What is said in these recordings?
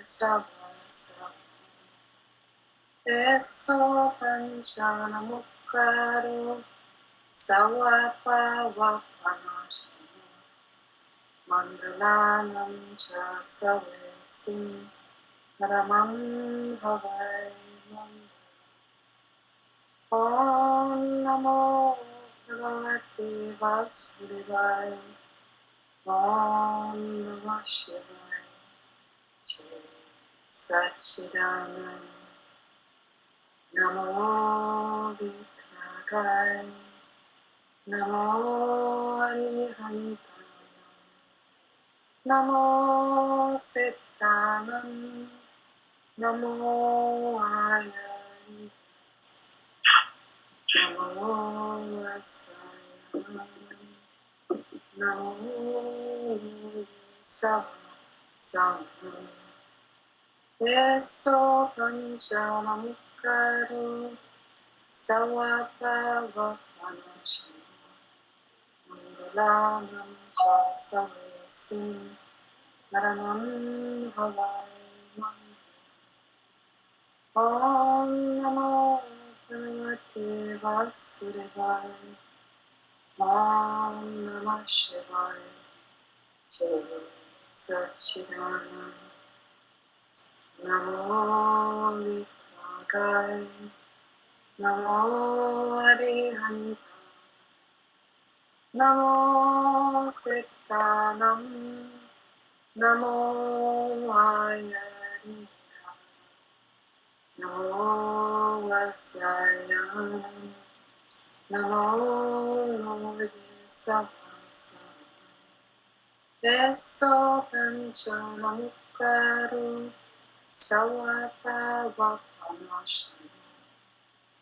Savasa Eso Panchana Mukaro Sawapa Vapanashana Mandalanam Cha Savesi Ramam Havai Om Namo Bhagavate Vasudevaya Om Namah Shivaya Jai Satchidananda Namo Vitragai Namo Arihantaya Namo Setanam Namo Ayai Namo Vasaya Namo Savasam Eso Panchana Mukaro Sawapa Vapanashana Mangalanam Cha Savesim Naramam Havai Om Namo Bhagavate Vasudevaya Om Namah Shivaya Jai Satchidananda Namo Vitragai Namo Arihantaya Namo Setanam Namo Ayai Namo Vasaya Namo Savasa Eso Panchana Mukaro Sawapa Vapanashana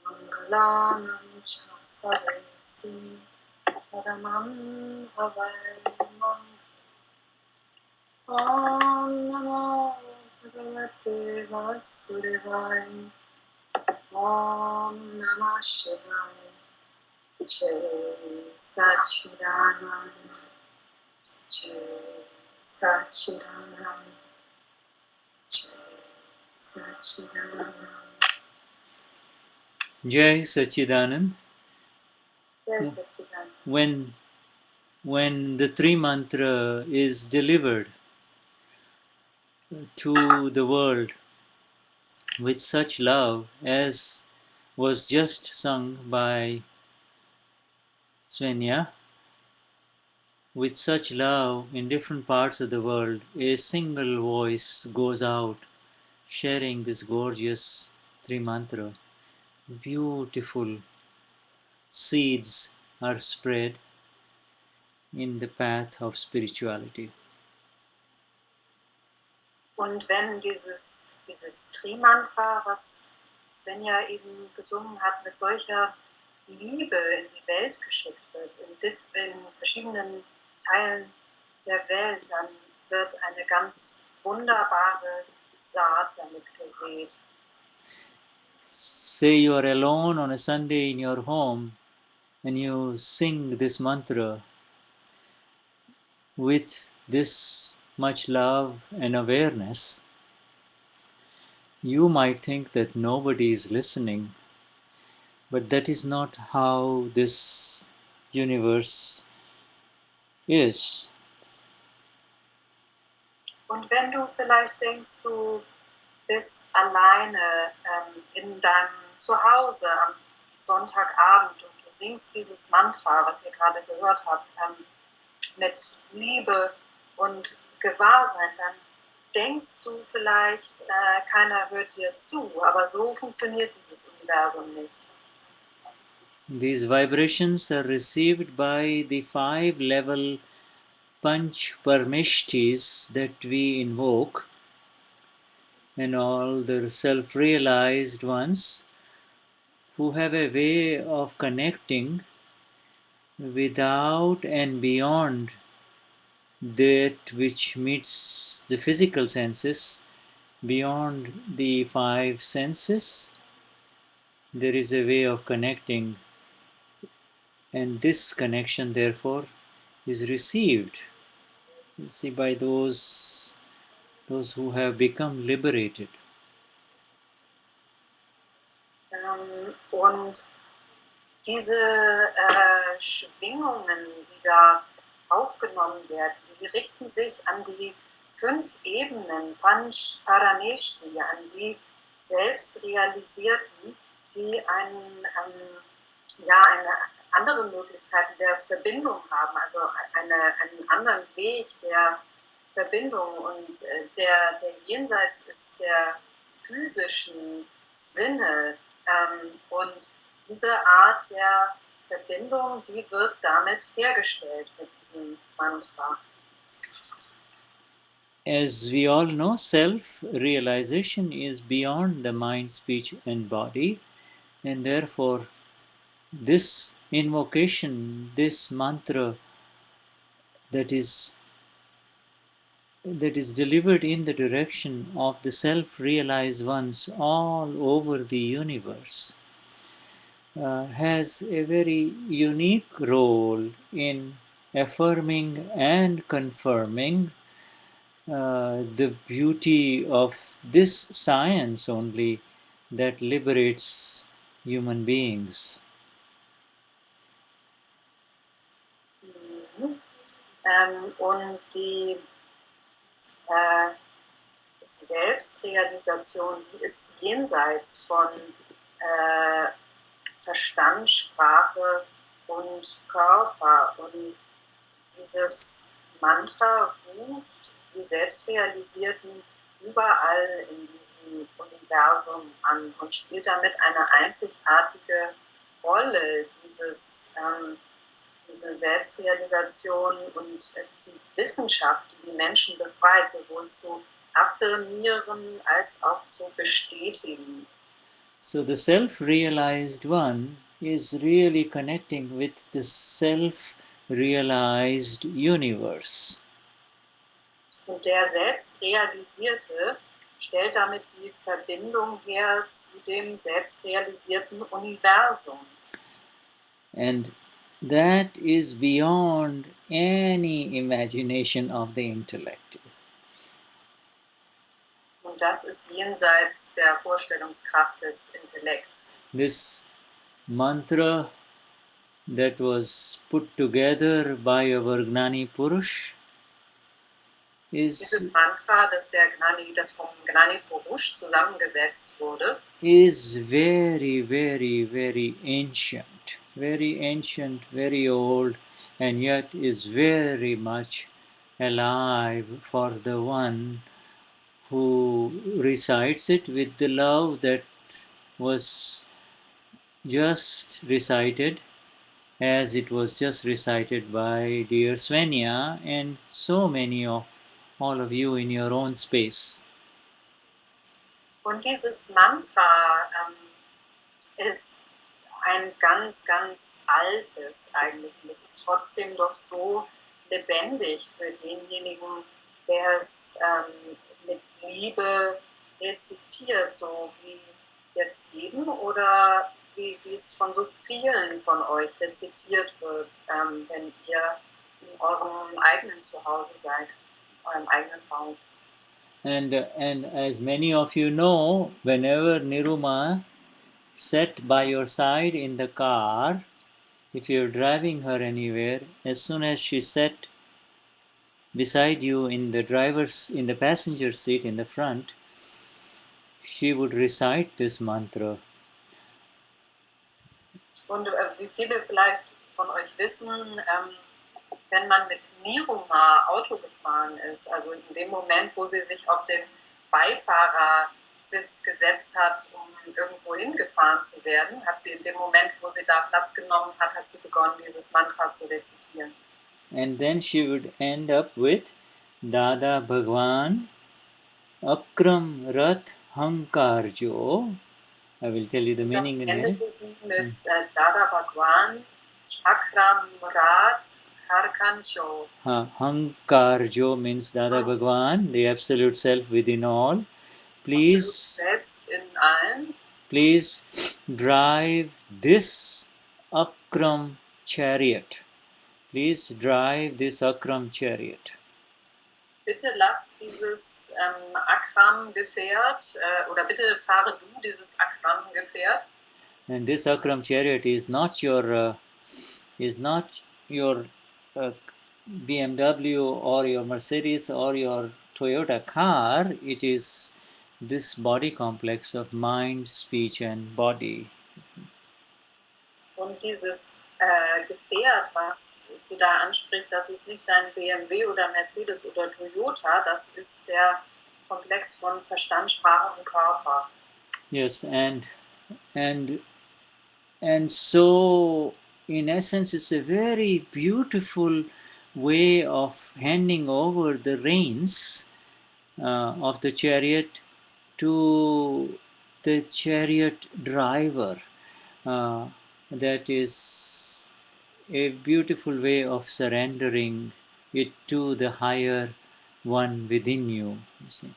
Mangalanam Cha Savesi Paramam Havai Om Namo Bhagavate Vasudevaya Om Namah Shivaya Jai Satchidananda Jai Satchidananda Jai Satchidananda Jai Satchidanand. Jai Satchidananda. When the three mantra is delivered to the world with such love as was just sung by Swenja, with such love in different parts of the world, a single voice goes out sharing this gorgeous three mantra. Beautiful seeds are spread in the path of spirituality. Und wenn dieses Tri-Mantra, was Swenja eben gesungen hat, mit solcher Liebe in die Welt geschickt wird, in verschiedenen Teilen der Welt, dann wird eine ganz wunderbare Saat damit gesät. Say you are alone on a Sunday in your home and you sing this mantra with this much love and awareness. You might think that nobody is listening, but that is not how this universe is. Und wenn du vielleicht denkst, du bist alleine in deinem Zuhause am Sonntagabend und du singst dieses Mantra, was ihr gerade gehört habt, mit Liebe und Gewahrsein, dann denkst du vielleicht, keiner hört dir zu, aber so funktioniert dieses Universum nicht. These vibrations are received by the 5-level Panch Parmeshtis that we invoke, and all the self-realized ones who have a way of connecting without and beyond that which meets the physical senses, beyond the 5 senses. There is a way of connecting, and this connection therefore is received, you see, by those those who have become liberated. Und diese Schwingungen, die da aufgenommen werden, die richten sich an die 5 Ebenen, Panch Paraneshti, an die Selbstrealisierten, die eine andere Möglichkeit der Verbindung haben, also einen anderen Weg der Verbindung und der jenseits ist der physischen Sinne. Und diese Art der Verbindung, die wird damit hergestellt mit diesem Mantra. As we all know, self-realization is beyond the mind, speech and body, and therefore this invocation, this mantra that is delivered in the direction of the self-realized ones all over the universe has a very unique role in affirming and confirming the beauty of this science only that liberates human beings. Und die Selbstrealisation, die ist jenseits von Verstand, Sprache und Körper. Und dieses Mantra ruft die Selbstrealisierten überall in diesem Universum an und spielt damit eine einzigartige Rolle, diese Selbstrealisation und die Wissenschaft, die die Menschen befreit, sowohl zu affirmieren als auch zu bestätigen. So the self-realized one is really connecting with the self-realized universe. Und der Selbstrealisierte stellt damit die Verbindung her zu dem selbstrealisierten Universum. And that is beyond any imagination of the intellect. Und das ist jenseits der Vorstellungskraft des Intellekts. This mantra that was put together by our Gnani Purush Dieses Mantra, das vom Gnani Purush zusammengesetzt wurde, is very, very, very ancient, very old, and yet is very much alive for the one who recites it with the love that was just recited, as it was just recited by dear Swenja and so many of all of you in your own space. Und dieses Mantra ist ein ganz, ganz altes eigentlich. Und es ist trotzdem doch so lebendig für denjenigen, der es mit Liebe rezitiert, so wie jetzt eben oder wie es von so vielen von euch rezitiert wird, wenn ihr in eurem eigenen Zuhause seid, in eurem eigenen Raum. And as many of you know, whenever Niruma sat by your side in the car, if you're driving her anywhere, as soon as she sat beside you in the passenger seat in the front, she would recite this mantra. Und wie viele vielleicht von euch wissen, wenn man mit Niruma Auto gefahren ist, also in dem Moment, wo sie sich auf den Beifahrersitz gesetzt hat, um irgendwo hingefahren zu werden, hat sie in dem Moment, wo sie da Platz genommen hat, hat sie begonnen, dieses Mantra zu rezitieren. And then she would end up with Dada Bhagwan Akram Rath Hankarjo. I will tell you the meaning in a minute. Mit Dada Bhagwan Akram Rath Harkancho. Hankarjo means Dada Bhagwan, the absolute self within all. Please drive this Akram chariot. Please drive this Akram chariot. bitte lass dieses Akram-Gefährt oder bitte fahre du dieses Akram-Gefährt. And this Akram chariot is not your BMW or your Mercedes or your Toyota car. It is this body complex of mind, speech and body. Und dieses Gefährt, was sie da anspricht, das ist nicht ein BMW oder Mercedes oder Toyota, das ist der Komplex von Verstand, Sprache und Körper. Yes, and so in essence it's a very beautiful way of handing over the reins of the chariot to the chariot driver. That is a beautiful way of surrendering it to the higher one within you see.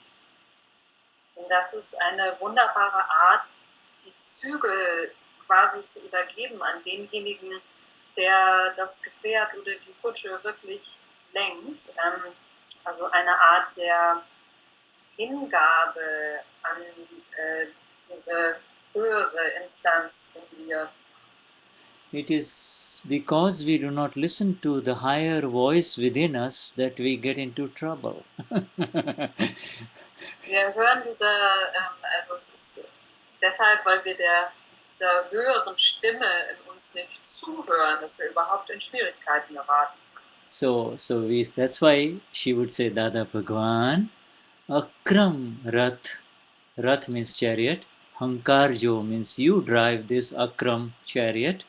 Und das ist eine wunderbare Art, die Zügel quasi zu übergeben an denjenigen, der das Gefährt oder die Kutsche wirklich lenkt. Also eine Art der Hingabe an diese höhere Instanz in dir. It is because we do not listen to the higher voice within us that we get into trouble. Wir hören also es ist deshalb, weil wir dieser höheren Stimme in uns nicht zuhören, dass wir überhaupt in Schwierigkeiten geraten. So that's why she would say, Dada Bhagwan, Akram Rath. Rath means chariot. Hankarjo means you drive this Akram chariot.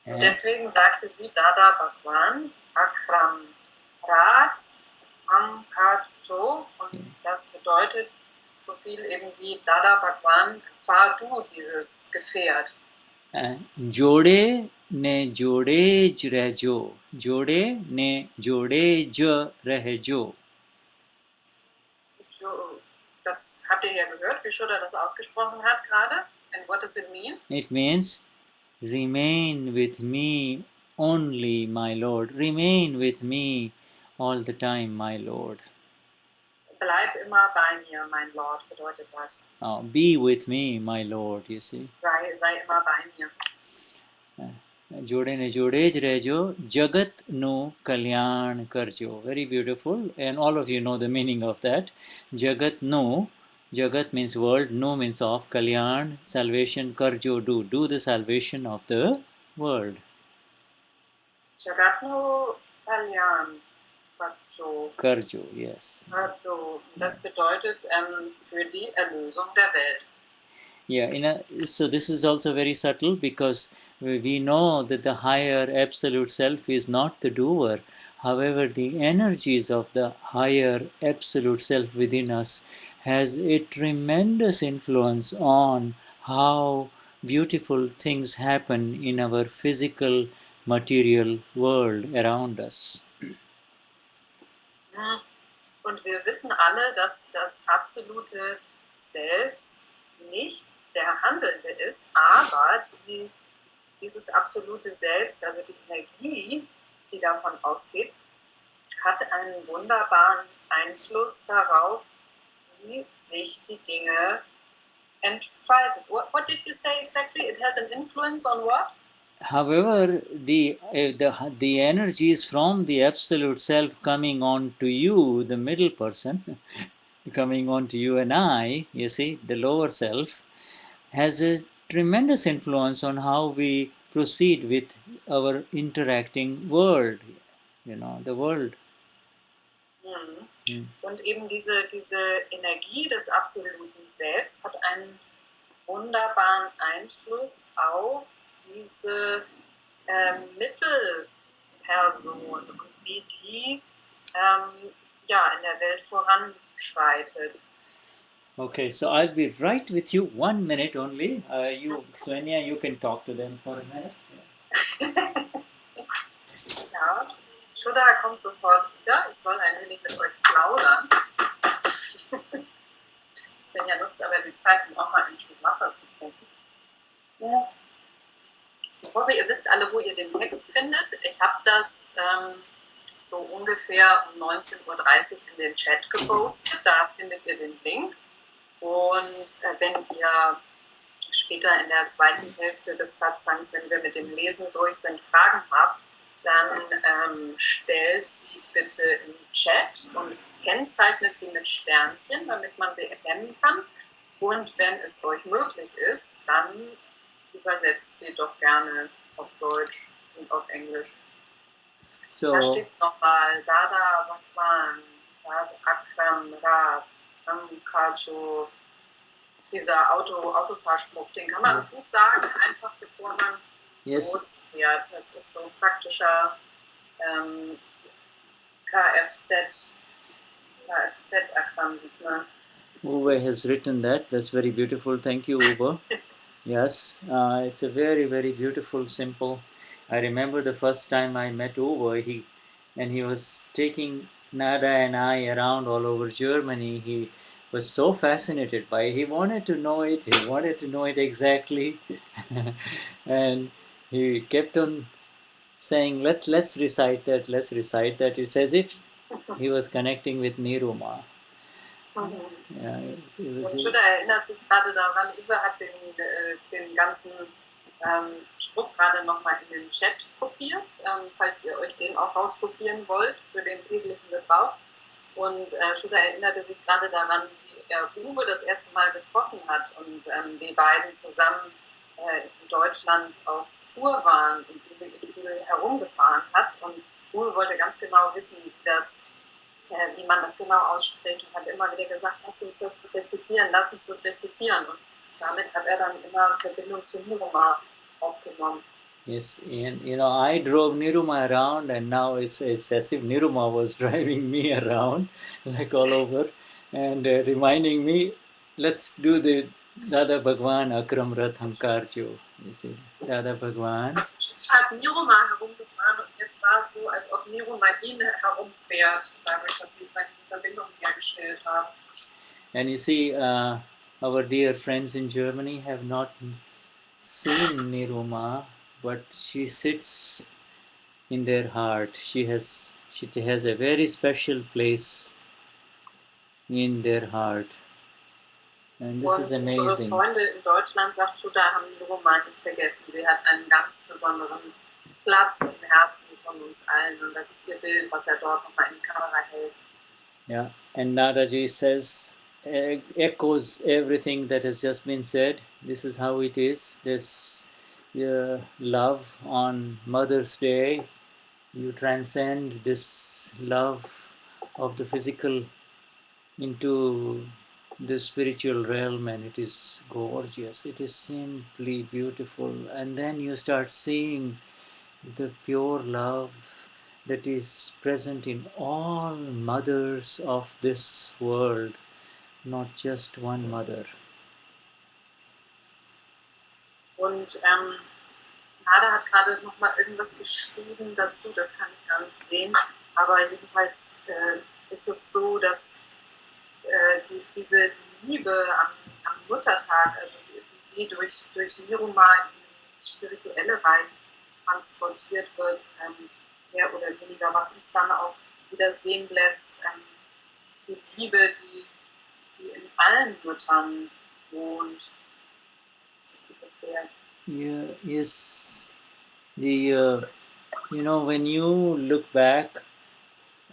Und deswegen sagte sie Dada Bhagwan, Akram Rath, Hankarjo. Und das bedeutet so viel eben wie Dada Bhagwan, fahr du dieses Gefährt. Jode ne jode j rehjo. Jode ne jode j rehjo. Das habt ihr ja gehört, wie Shuddha das ausgesprochen hat gerade. And what does it mean? It means, remain with me only, my Lord. Remain with me all the time, my Lord. Bleib immer bei mir, mein Lord, bedeutet das. Be with me, my Lord, you see. Sei immer bei mir. Jode ne jode j rehjo, jagat nu kalyan karjo. Very beautiful, and all of you know the meaning of that. Jagat nu, jagat means world, nu means of, kalyan, salvation, karjo, do the salvation of the world. Jagatnu Kalyan Karjo, yes. Karjo, das bedeutet für die Erlösung der Welt. Yeah, so this is also very subtle because we know that the higher absolute self is not the doer. However, the energies of the higher absolute self within us has a tremendous influence on how beautiful things happen in our physical, material world around us. Und wir wissen alle, dass das absolute Selbst nicht der Handelnde ist, aber dieses absolute Selbst, also die Energie, die davon ausgeht, hat einen wunderbaren Einfluss darauf, wie sich die Dinge entfalten. What did you say exactly? It has an influence on what? However, the energies from the absolute self coming on to you, the middle person, coming on to you and I, you see, the lower self, has a tremendous influence on how we proceed with our interacting world, the world. Und eben diese Energie des absoluten Selbst hat einen wunderbaren Einfluss auf diese Mittelperson und wie die in der Welt voranschreitet. Okay, so I'll be right with you 1 minute only. You, Swenja, you can talk to them for a minute. Ja, Shuddha kommt sofort wieder. Ich soll ein wenig mit euch plaudern. Svenja nutzt aber die Zeit, um auch mal einen Schluck Wasser zu trinken. Ja. Ich hoffe, ihr wisst alle, wo ihr den Text findet. Ich habe das so ungefähr um 19:30 Uhr in den Chat gepostet. Da findet ihr den Link. Und wenn ihr später in der zweiten Hälfte des Satsangs, wenn wir mit dem Lesen durch sind, Fragen habt, dann stellt sie bitte im Chat und kennzeichnet sie mit Sternchen, damit man sie erkennen kann. Und wenn es euch möglich ist, dann übersetzt sie doch gerne auf Deutsch und auf Englisch. Da steht es nochmal, Dada Bhagwan, Akram Rad, Kacho, dieser Autofahrspruch, den kann man gut sagen, einfach bevor man losfährt. Das ist so ein praktischer Kfz Akram Vignan. Uwe has written that. That's very beautiful. Thank you, Uwe. Yes, it's a very, very beautiful, simple. I remember the first time I met Uwe, he was taking Nada and I around all over Germany. He was so fascinated by it. He wanted to know it. He wanted to know it exactly, and he kept on saying, "Let's recite that. Let's recite that." It's as if he was connecting with Niruma. Ja, und Shuddha erinnert sich gerade daran, Uwe hat den ganzen Spruch gerade nochmal in den Chat kopiert, falls ihr euch den auch rauskopieren wollt für den täglichen Gebrauch. Und Shuddha erinnerte sich gerade daran, wie er Uwe das erste Mal getroffen hat und die beiden zusammen in Deutschland auf Tour waren und Uwe ihn viel herumgefahren hat. Und Uwe wollte ganz genau wissen, wie man das genau ausspricht und hat immer wieder gesagt, lass uns das rezitieren. Und damit hat er dann immer Verbindung zu Niruma aufgenommen. Yes, and I drove Niruma around, and now it's as if Niruma was driving me around, like all over, and reminding me, let's do the Dada Bhagwan Akram Rathankarjo. You see, Dada Bhagwan. Hat Niruma herumgefahren und jetzt war es so, als ob Niruma ihn herumfährt, dadurch, dass sie die Verbindung hergestellt haben. And you see, our dear friends in Germany have not seen Niruma, but she sits in their heart. She has a very special place in their heart. And this is amazing. Unsere Freunde in Deutschland, sagt Shuddha, haben Niruma nicht vergessen. Sie hat einen ganz besonderen Platz im Herzen von uns allen. Und das ist ihr Bild, was er dort nochmal in die Kamera hält. Yeah, and Nadaji says, echoes everything that has just been said. This is how it is. This love on Mother's Day. You transcend this love of the physical into the spiritual realm, and it is gorgeous. It is simply beautiful. And then you start seeing the pure love that is present in all mothers of this world, not just one mother. Und Nada hat gerade nochmal irgendwas geschrieben dazu, das kann ich gar nicht sehen. Aber jedenfalls ist es so, dass diese Liebe am Muttertag, also die durch Niruma ins spirituelle Reich transportiert wird, mehr oder weniger, was uns dann auch wieder sehen lässt, die Liebe, die in allen Müttern wohnt. Yeah, yes, when you look back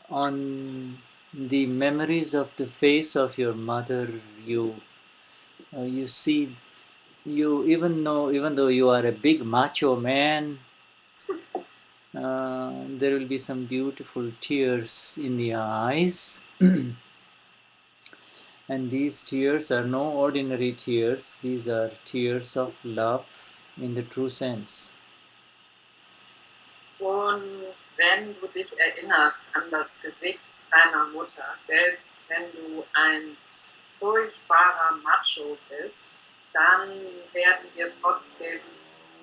on the memories of the face of your mother, you see, even though you are a big macho man, there will be some beautiful tears in the eyes. And these tears are no ordinary tears. These are tears of love in the true sense. Und wenn du dich erinnerst an das Gesicht deiner Mutter, selbst wenn du ein furchtbarer Macho bist, dann werden dir trotzdem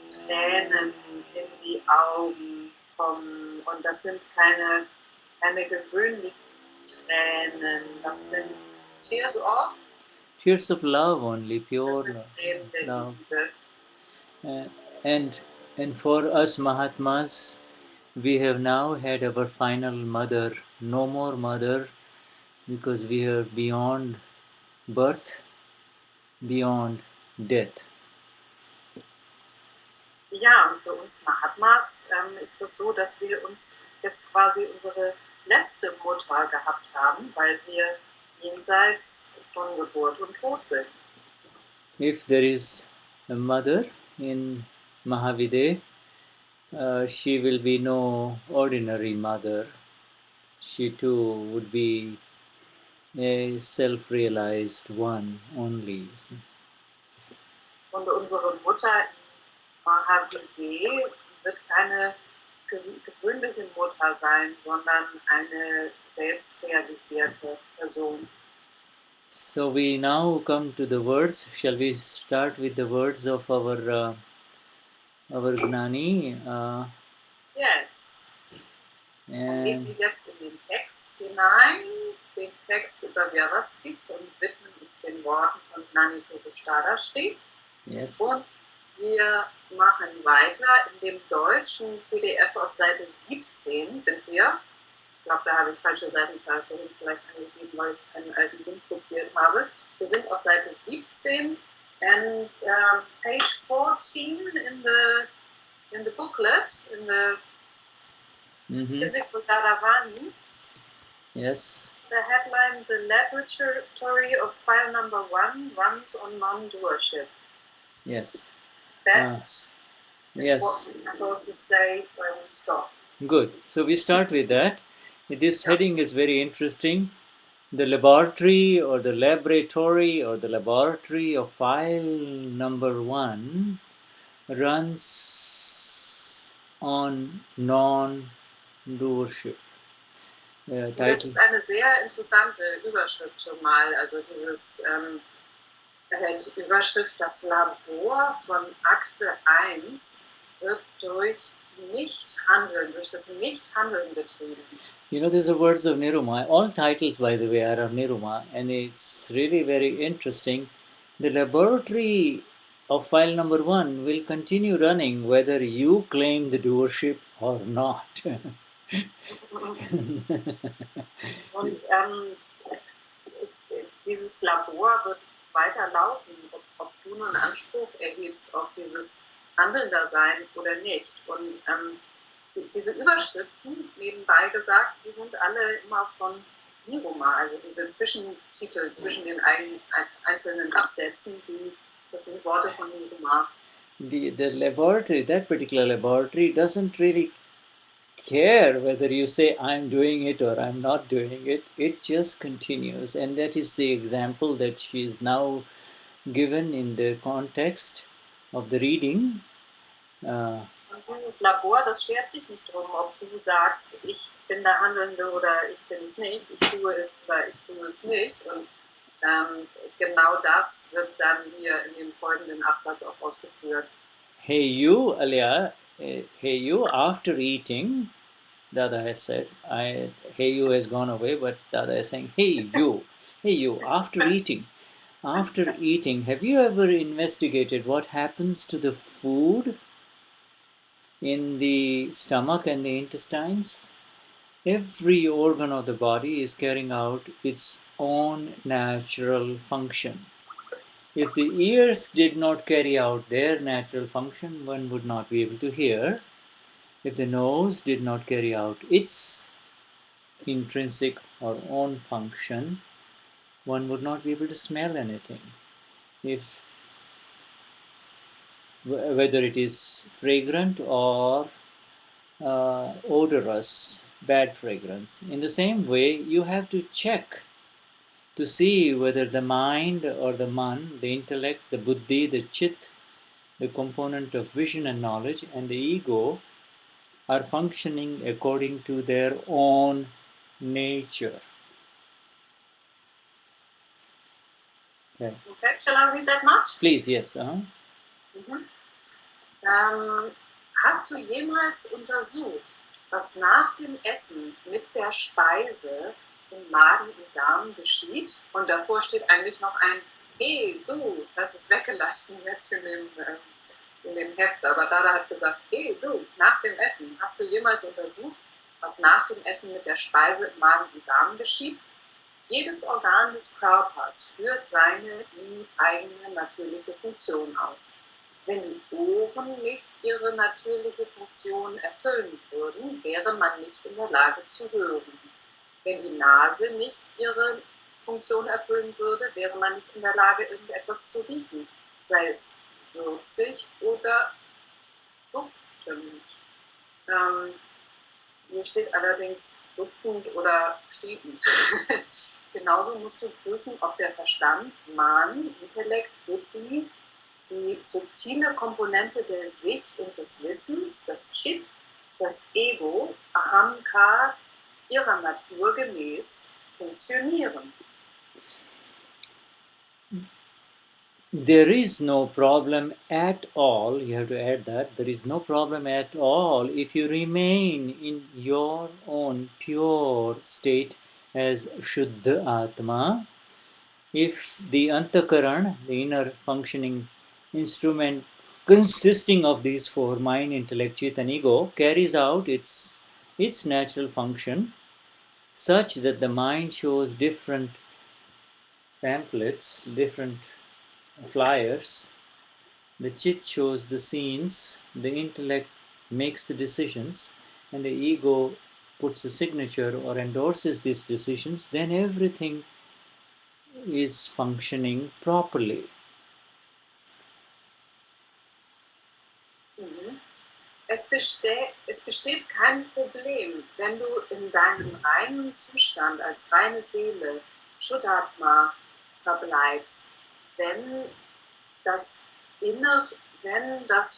Tränen in die Augen kommen. Und das sind keine gewöhnlichen Tränen, das sind Tears of love only, pure love. And for us Mahatmas, We have now had our final mother, no more mother, because we are beyond birth, beyond death. Ja, und für uns Mahatmas ist das so, dass wir uns jetzt quasi unsere letzte Mutter gehabt haben, weil wir jenseits von Geburt und Tod sind. If there is a mother in Mahavide, she will be no ordinary mother. She too would be a self-realized one only. Und unsere Mutter in Mahavide wird keine gewöhnliche Mutter sein, sondern eine selbstrealisierte Person. So we now come to the words. Shall we start with the words of our Gnani? Yes. Dann gehen And wir jetzt in den Text hinein, den Text über Vyavasthit und widmen uns den Worten von Gnani Purush Dadashri. yes, Und wir machen weiter in dem deutschen PDF auf Seite 17 sind wir. Ich glaube, da habe ich falsche Seitenzahl vorhin vielleicht angegeben, weil ich einen alten Link kopiert habe. Wir sind auf Seite 17 and page 14 in the booklet, in the physical Dadavani. yes, The headline, the laboratory of file number 1 runs on non-doership. yes, That is yes. what we supposed to say when we stop. Good. So we start with that. This heading is very interesting. The laboratory or the laboratory or the laboratory of file number 1 runs on non-doership. Das ist eine sehr interessante Überschrift schon mal. Also dieses die Überschrift, das Labor von Akte 1 wird durch Nichthandeln, durch das Nichthandeln betrieben. You know, these are words of Niruma. All titles, by the way, are of Niruma, and it's really very interesting. The laboratory of file number 1 will continue running whether you claim the doership or not. Und dieses Labor wird weiterlaufen, ob du nun Anspruch erhebst auf dieses Handelndasein oder nicht. Und diese Überschriften, nebenbei gesagt, die sind alle immer von Niruma, also diese Zwischentitel zwischen den einzelnen Absätzen, das sind Worte von Niruma. The laboratory, that particular laboratory, doesn't really care whether you say I'm doing it or I'm not doing it. It just continues, and that is the example that she is now given in the context of the reading. Und dieses Labor, das schert sich nicht darum, ob du sagst, ich bin der Handelnde oder ich bin es nicht, ich tue es oder ich tue es nicht. Und genau das wird dann hier in dem folgenden Absatz auch ausgeführt. Hey you, Alia, hey you, after eating, Dada has said, hey you has gone away, but Dada is saying, hey you, after eating, have you ever investigated what happens to the food in the stomach and the intestines? Every organ of the body is carrying out its own natural function. If the ears did not carry out their natural function, one would not be able to hear. If the nose did not carry out its intrinsic or own function, one would not be able to smell anything. Whether it is fragrant or odorous, bad fragrance. In the same way, you have to check to see whether the mind or the man, the intellect, the buddhi, the chit, the component of vision and knowledge, and the ego are functioning according to their own nature. Okay. Okay, shall I read that much? Please, yes. Hast du jemals untersucht, was nach dem Essen mit der Speise im Magen und Darm geschieht? Und davor steht eigentlich noch ein Hey, du, das ist weggelassen jetzt in in dem Heft, aber Dada hat gesagt, hey du, nach dem Essen, hast du jemals untersucht, was nach dem Essen mit der Speise im Magen und Darm geschieht? Jedes Organ des Körpers führt seine eigene natürliche Funktion aus. Wenn die Ohren nicht ihre natürliche Funktion erfüllen würden, wäre man nicht in der Lage zu hören. Wenn die Nase nicht ihre Funktion erfüllen würde, wäre man nicht in der Lage, irgendetwas zu riechen, sei es würzig oder duftend. Hier steht allerdings duftend oder stinkend. Genauso musst du prüfen, ob der Verstand, Man, Intellekt, Buddhi, die subtile Komponente der Sicht und des Wissens, das Chit, das Ego, Ahamkar, ihrer Natur gemäß funktionieren. There is no problem at all, you have to add that, there is no problem at all if you remain in your own pure state as Shuddha Atma. If the Antakaran, the inner functioning instrument consisting of these four, mind, intellect, chit and ego, carries out its natural function such that the mind shows different pamphlets, different flyers, the chit shows the scenes, the intellect makes the decisions, and the ego puts a signature or endorses these decisions, then everything is functioning properly. Es besteht kein Problem, wenn du in deinem reinen Zustand als reine Seele, Shuddhatma, verbleibst, wenn das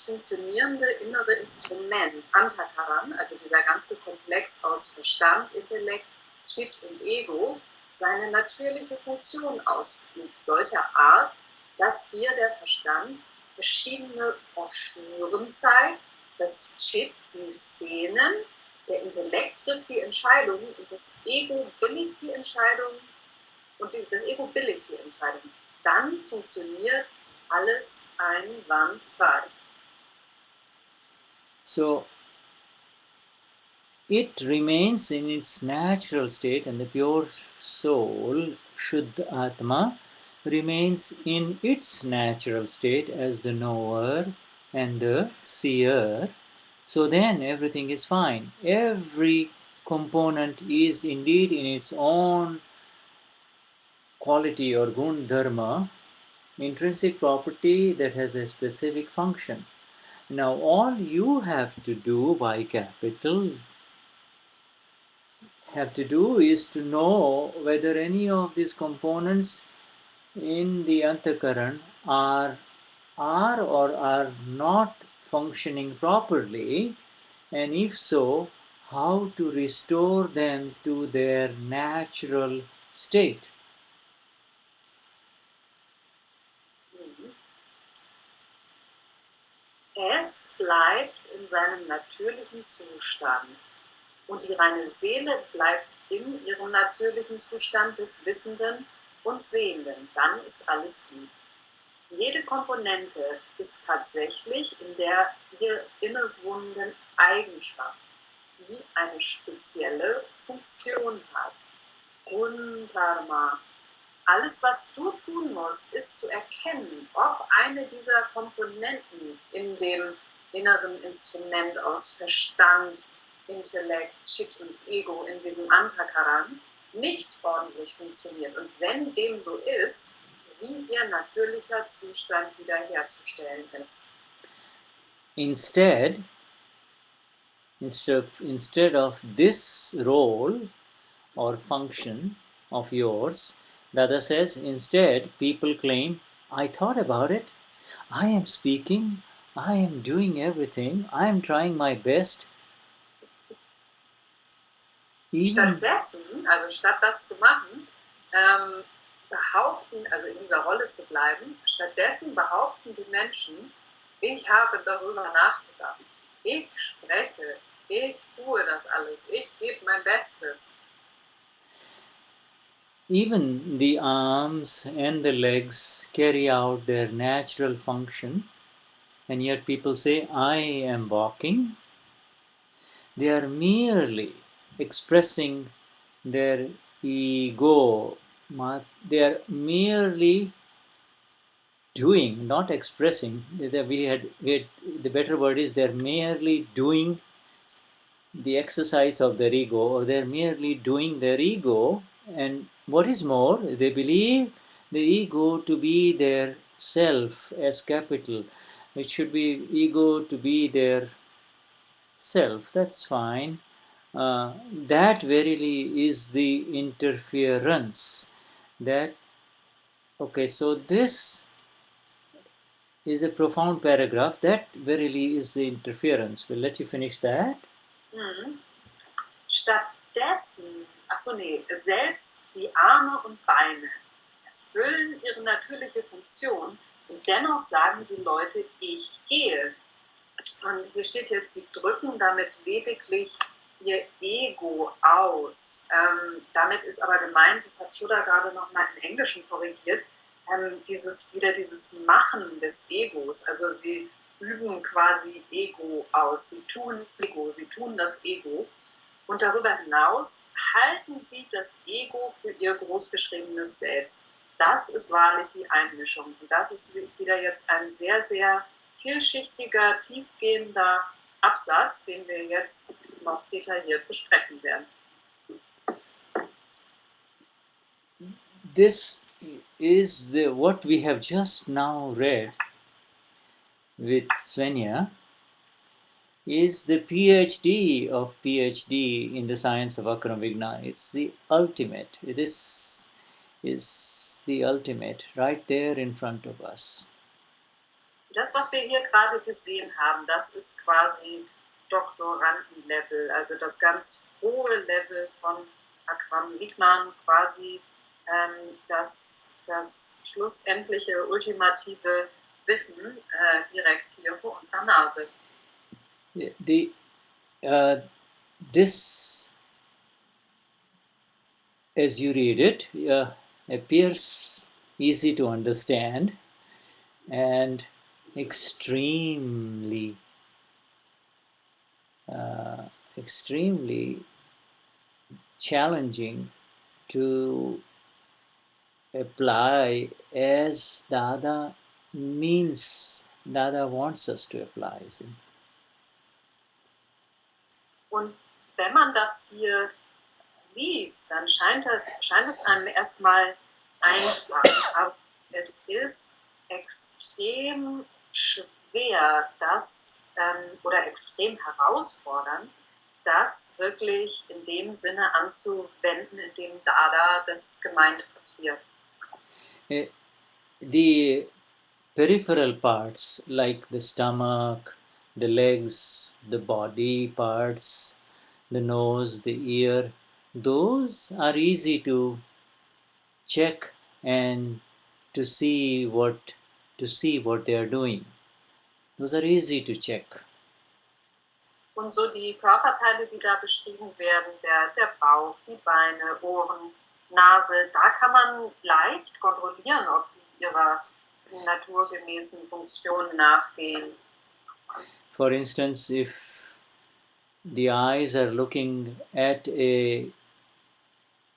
funktionierende innere Instrument, Antakaran, also dieser ganze Komplex aus Verstand, Intellekt, Chit und Ego, seine natürliche Funktion ausübt, solcher Art, dass dir der Verstand verschiedene Broschüren zeigt, das Chit die Szenen, der Intellekt trifft die Entscheidungen und das Ego billigt die Entscheidung Dann funktioniert alles einwandfrei. So it remains in its natural state, and the pure soul, Shuddha Atma, remains in its natural state as the knower and the seer. So then everything is fine. Every component is indeed in its own quality or gun dharma, intrinsic property that has a specific function. Now all you have to do is to know whether any of these components in the antakaran are or are not functioning properly, and if so, how to restore them to their natural state. Es bleibt in seinem natürlichen Zustand und die reine Seele bleibt in ihrem natürlichen Zustand des Wissenden und Sehenden. Dann ist alles gut. Jede Komponente ist tatsächlich in der ihr innewohnenden Eigenschaft, die eine spezielle Funktion hat. Grunddharma. Alles, was du tun musst, ist zu erkennen, ob eine dieser Komponenten in dem inneren Instrument aus Verstand, Intellekt, Chit und Ego, in diesem Antakaran, nicht ordentlich funktioniert. Und wenn dem so ist, wie ihr natürlicher Zustand wiederherzustellen ist. Instead of this role or function of yours, Dada says, instead people claim, I thought about it, I am speaking, I am doing everything, I am trying my best. Stattdessen, also statt das zu machen, behaupten, also in dieser Rolle zu bleiben, stattdessen behaupten die Menschen, ich habe darüber nachgedacht, ich spreche, ich tue das alles, ich gebe mein Bestes. Even the arms and the legs carry out their natural function, and yet people say, I am walking. They are merely expressing their ego. They are merely doing, not expressing. The better word is they're merely doing the exercise of their ego, or they're merely doing their ego. And what is more, they believe the ego to be their self as capital. It should be ego to be their self. That's fine. That verily is the interference. That okay. So this is a profound paragraph. That verily is the interference. We'll let you finish that. Mhm. Stattdessen, achso nee, selbst die Arme und Beine erfüllen ihre natürliche Funktion und dennoch sagen die Leute, ich gehe. Und hier steht jetzt, sie drücken damit lediglich ihr Ego aus. Damit ist aber gemeint, das hat Shuddha gerade nochmal im Englischen korrigiert, dieses Machen des Egos. Also sie üben quasi Ego aus, sie tun Ego, sie tun das Ego. Und darüber hinaus halten sie das Ego für ihr großgeschriebenes Selbst. Das ist wahrlich die Einmischung. Und das ist wieder jetzt ein sehr, sehr vielschichtiger, tiefgehender Absatz, den wir jetzt noch detailliert besprechen werden. This is what we have just now read with Swenja is the PhD of PhD in the science of Akram Vignan. It's the ultimate. This is the ultimate right there in front of us. Das, was wir hier gerade gesehen haben, das ist quasi Doktorandenlevel, also das ganz hohe Level von Akram Vignan, quasi das schlussendliche, ultimative Wissen direkt hier vor unserer Nase. This, as you read it, appears easy to understand and extremely challenging to apply as Dada wants us to apply. See? Und wenn man das hier liest, dann scheint es einem erstmal einfach. Aber es ist extrem schwer, oder extrem herausfordernd, das wirklich in dem Sinne anzuwenden, in dem Dada das gemeint hat hier. The peripheral parts like the stomach, the legs, the body parts, the nose, the ear, those are easy to check and to see what they are doing. Those are easy to check. Und so die Körperteile, die da beschrieben werden, der Bauch, die Beine, Ohren, Nase, da kann man leicht kontrollieren, ob die ihrer naturgemäßen Funktion nachgehen. For instance, if the eyes are looking at a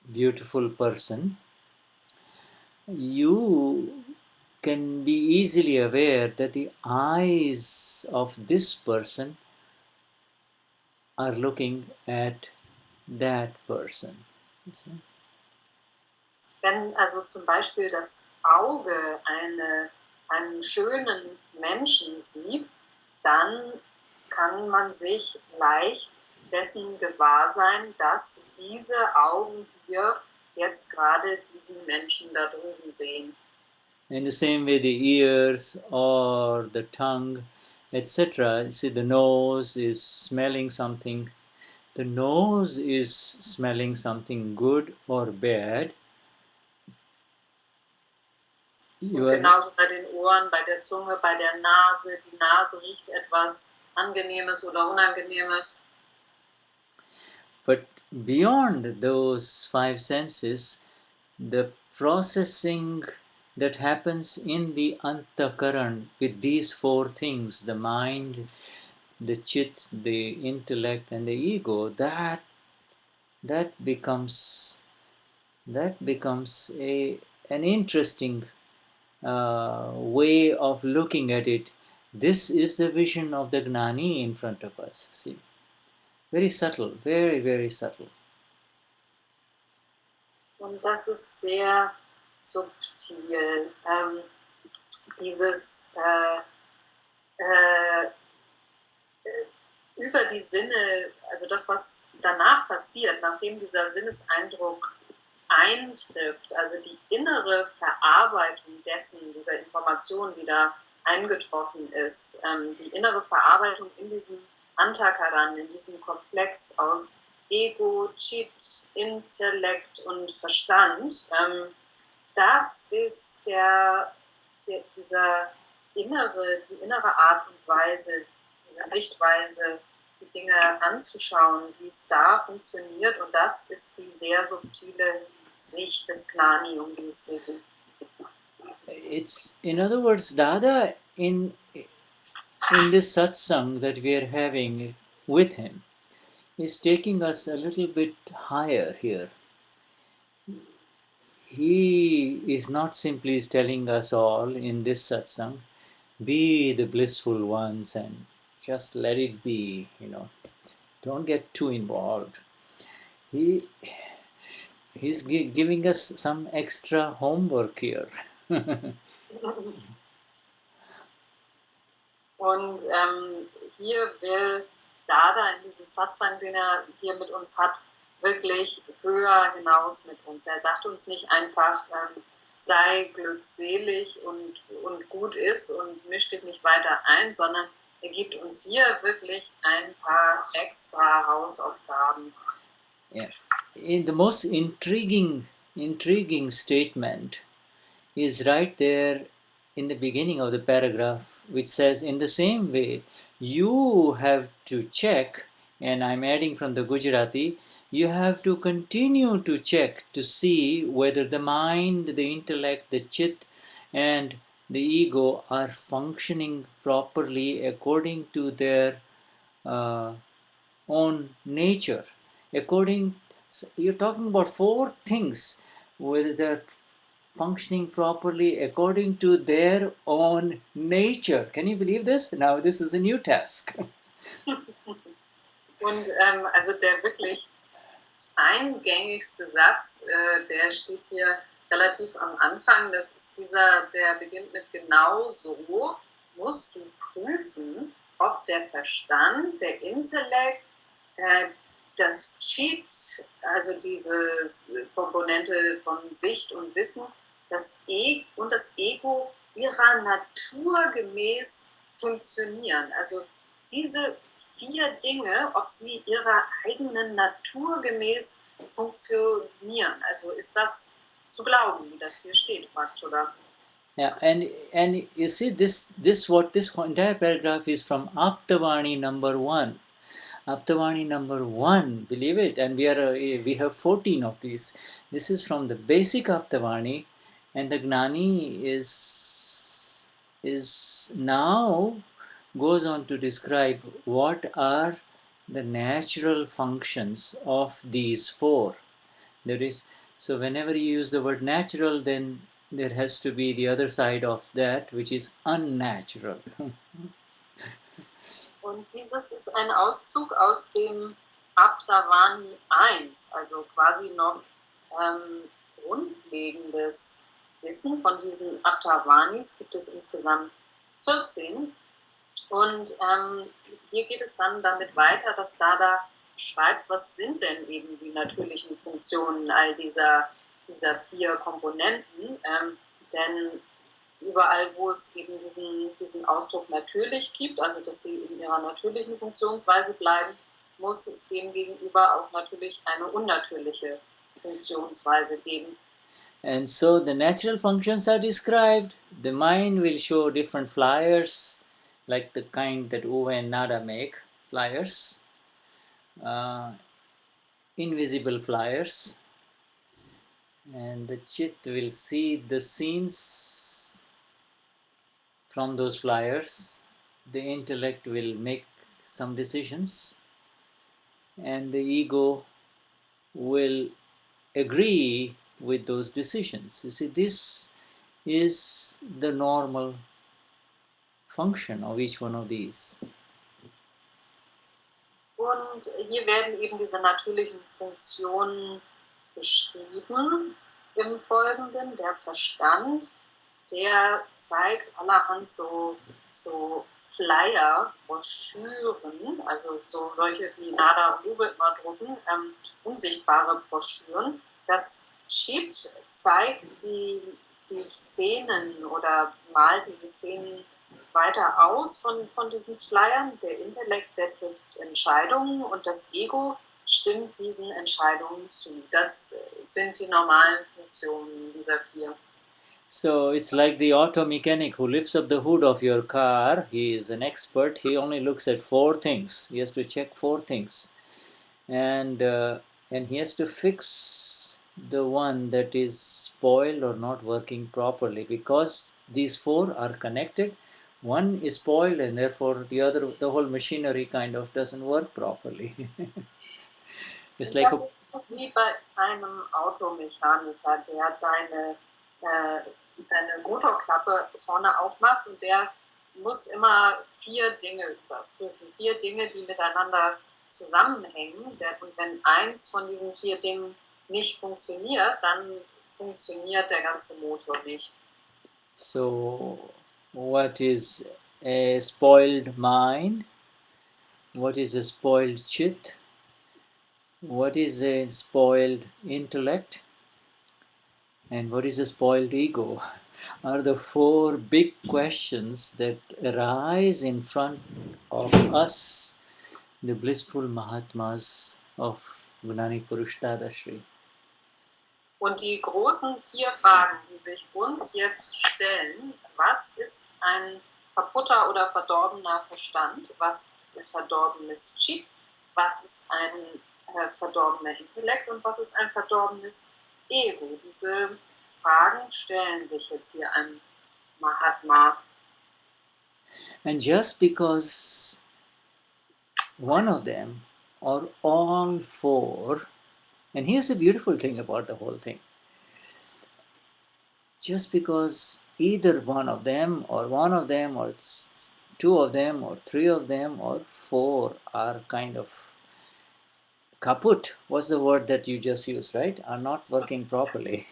beautiful person, you can be easily aware that the eyes of this person are looking at that person. Wenn also zum Beispiel das Auge einen schönen Menschen sieht, dann kann man sich leicht dessen gewahr sein, dass diese Augen hier jetzt gerade diesen Menschen da drüben sehen. In the same way, the ears or the tongue, etc. See, the nose is smelling something. The nose is smelling something good or bad. Genauso bei den Ohren, bei der Zunge, bei der Nase. Die Nase riecht etwas Angenehmes oder Unangenehmes. But beyond those five senses, the processing that happens in the antakaran with these four things, the mind, the chit, the intellect, and the ego, that becomes an interesting way of looking at it. This is the vision of the Gnani in front of us. See, very subtle, very, very subtle. Und das ist sehr subtil. Dieses über die Sinne, also das, was danach passiert, nachdem dieser Sinneseindruck eintrifft, also die innere Verarbeitung dessen, dieser Information, die da eingetroffen ist, die innere Verarbeitung in diesem Antakaran, in diesem Komplex aus Ego, Chit, Intellekt und Verstand, das ist die innere Art und Weise, diese Sichtweise, die Dinge anzuschauen, wie es da funktioniert. Und das ist die sehr subtile Sicht des Gnani, um die es hier geht. It's, in other words, Dada in this satsang that we are having with him is taking us a little bit higher here. He is not simply telling us all in this satsang, be the blissful ones and just let it be, don't get too involved. He's giving us some extra homework here. Und hier will Dada in diesem Satsang, den er hier mit uns hat, wirklich höher hinaus mit uns. Er sagt uns nicht einfach, sei glückselig und gut ist und misch dich nicht weiter ein, sondern er gibt uns hier wirklich ein paar extra Hausaufgaben. Yeah. In the most intriguing statement is right there in the beginning of the paragraph, which says, in the same way, you have to check, and I'm adding from the Gujarati, you have to continue to check to see whether the mind, the intellect, the chit, and the ego are functioning properly according to their own nature. You're talking about four things, whether they're functioning properly according to their own nature. Can you believe this? Now this is a new task. Und also der wirklich eingängigste Satz, der steht hier relativ am Anfang. Das ist dieser, der beginnt mit genau so musst du prüfen, ob der Verstand, der Intellekt, das Chit, also diese Komponente von Sicht und Wissen, das Ego ihrer Natur gemäß funktionieren. Also diese 4 Dinge, ob sie ihrer eigenen Natur gemäß funktionieren. Also ist das zu glauben, wie das hier steht, Makshuda. Yeah, and you see this entire paragraph is from Aptavani number 1. Aptavani number 1, believe it, and we have 14 of these. This is from the basic Aptavani, and the Gnani is now goes on to describe what are the natural functions of these 4. So whenever you use the word natural, then there has to be the other side of that, which is unnatural. Und dieses ist ein Auszug aus dem Aptavani 1, also quasi noch grundlegendes Wissen. Von diesen Aptavanis gibt es insgesamt 14. Und hier geht es dann damit weiter, dass Dada schreibt, was sind denn eben die natürlichen Funktionen all dieser 4 Komponenten. Denn überall, wo es eben diesen Ausdruck natürlich gibt, also dass sie in ihrer natürlichen Funktionsweise bleiben, muss es dem gegenüber auch natürlich eine unnatürliche Funktionsweise geben. And so the natural functions are described. The mind will show different flyers, like the kind that Uwe and Nada make, flyers, invisible flyers. and the chit will see the scenes from those flyers. The intellect will make some decisions, and the ego will agree with those decisions. You see, this is the normal function of each one of these. Und hier werden eben diese natürlichen Funktionen beschrieben im Folgenden. Der Verstand, der zeigt allerhand so Flyer, Broschüren, also solche, die Nada und Uwe immer drucken, unsichtbare Broschüren. Das Chit zeigt die Szenen oder malt diese Szenen weiter aus von diesen Flyern. Der Intellekt, der trifft Entscheidungen und das Ego stimmt diesen Entscheidungen zu. Das sind die normalen Funktionen dieser 4. So it's like the auto mechanic who lifts up the hood of your car. He is an expert. He only looks at 4 things. He has to check 4 things, and he has to fix the one that is spoiled or not working properly, because these 4 are connected. One is spoiled, and therefore the whole machinery kind of doesn't work properly. It's like das ist wie bei einem Automechaniker, der deine Motorklappe vorne aufmacht und der muss immer 4 Dinge überprüfen. 4 Dinge, die miteinander zusammenhängen. Und wenn eins von diesen 4 Dingen nicht funktioniert, dann funktioniert der ganze Motor nicht. So, what is a spoiled mind? What is a spoiled chit? What is a spoiled intellect? And what is a spoiled ego? Are the 4 big questions that arise in front of us, the blissful Mahatmas of Gnani Purush Dadashri. Und die großen 4 Fragen, die sich uns jetzt stellen: Was ist ein kaputter oder verdorbener Verstand? Was ist ein verdorbenes Chit? Was ist ein verdorbener Intellekt? Und was ist ein verdorbenes Ego? Diese Fragen stellen sich jetzt hier einem Mahatma. And just because one of them or all 4, and here's the beautiful thing about the whole thing, just because either one of them or 2 of them or 3 of them or 4 are kind of kaput, what's the word that you just used, right? Are not working properly.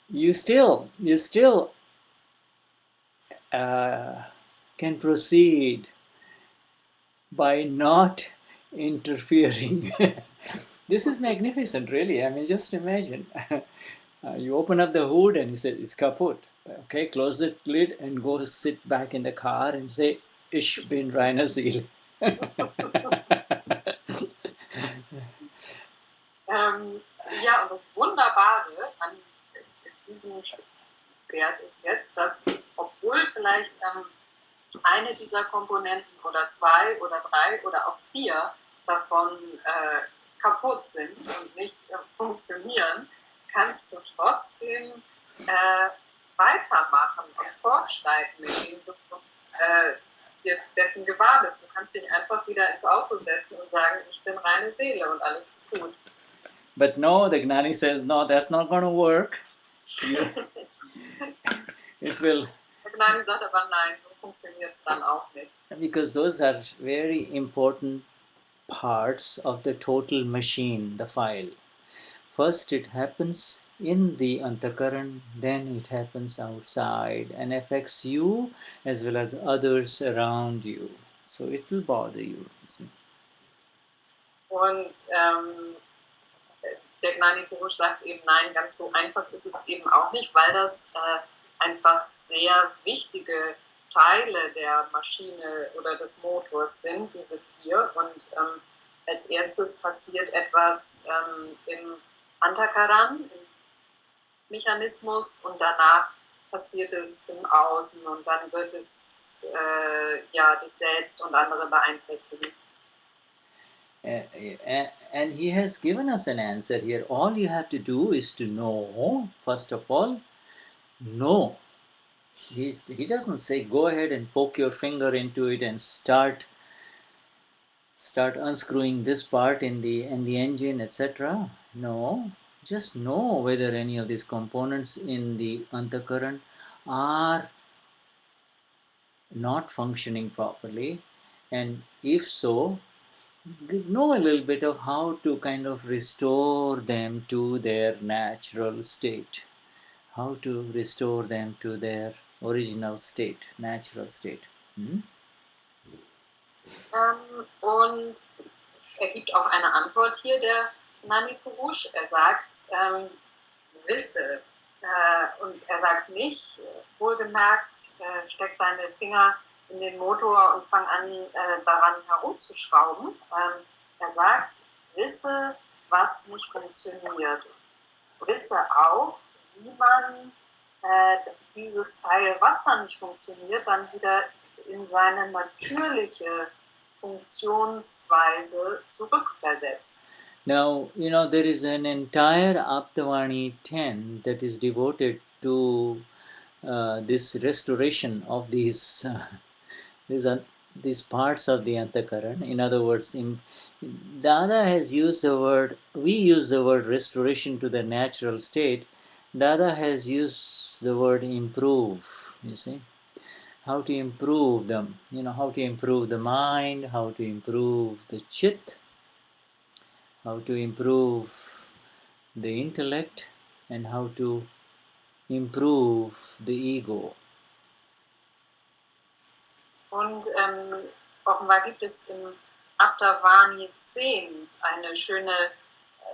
You still can proceed by not interfering. This is magnificent, really. I mean, just imagine. You open up the hood and you say, it's kaput. Okay, close the lid and go sit back in the car and say, Ich bin reiner Seel. Ja, und das Wunderbare an diesem Wert ist jetzt, dass, obwohl vielleicht eine dieser Komponenten oder 2 oder 3 oder auch 4 davon kaputt sind und nicht funktionieren, kannst du trotzdem weitermachen und fortschreiten, indem du dir dessen gewahr bist. Du kannst dich einfach wieder ins Auto setzen und sagen, ich bin reine Seele und alles ist gut. But no, the Gnani says, no, that's not going to work. It will. Der Gnani sagt aber nein, so funktioniert es dann auch nicht. Because those are very important parts of the total machine, the file. First it happens in the Antakaran, then it happens outside and affects you as well as others around you. So it will bother you. Und der Gnani Purush sagt eben, nein, ganz so einfach ist es eben auch nicht, weil das einfach sehr wichtige Teile der Maschine oder des Motors sind, diese 4. Und als erstes passiert etwas im Antakaran, im Mechanismus, und danach passiert es im Außen und dann wird es dich selbst und andere beeinträchtigen. And he has given us an answer here. All you have to do is to know, first of all, know. He doesn't say go ahead and poke your finger into it and start unscrewing this part in the engine, etc. No, just know whether any of these components in the antakaran are not functioning properly, and if so, know a little bit of how to kind of restore them to their natural state, how to restore them to their original state, natural state. Und er gibt auch eine Antwort hier, der Gnani Purush. Er sagt, wisse. Und er sagt nicht, wohlgemerkt, steck deine Finger in den Motor und fang an, daran herumzuschrauben. Er sagt, wisse, was nicht funktioniert. Wisse auch, wie man dieses Teil, was dann nicht funktioniert, dann wieder in seine natürliche Funktionsweise zurückversetzt. Now, there is an entire Aptavani 10 that is devoted to this restoration of these parts of the Antakaran. In other words, Dada has used the word, we use the word restoration to the natural state. Dada has used the word improve, you see. How to improve them, how to improve the mind, how to improve the chit, how to improve the intellect, and how to improve the ego. Und offenbar gibt es im Aptavani 10 eine schöne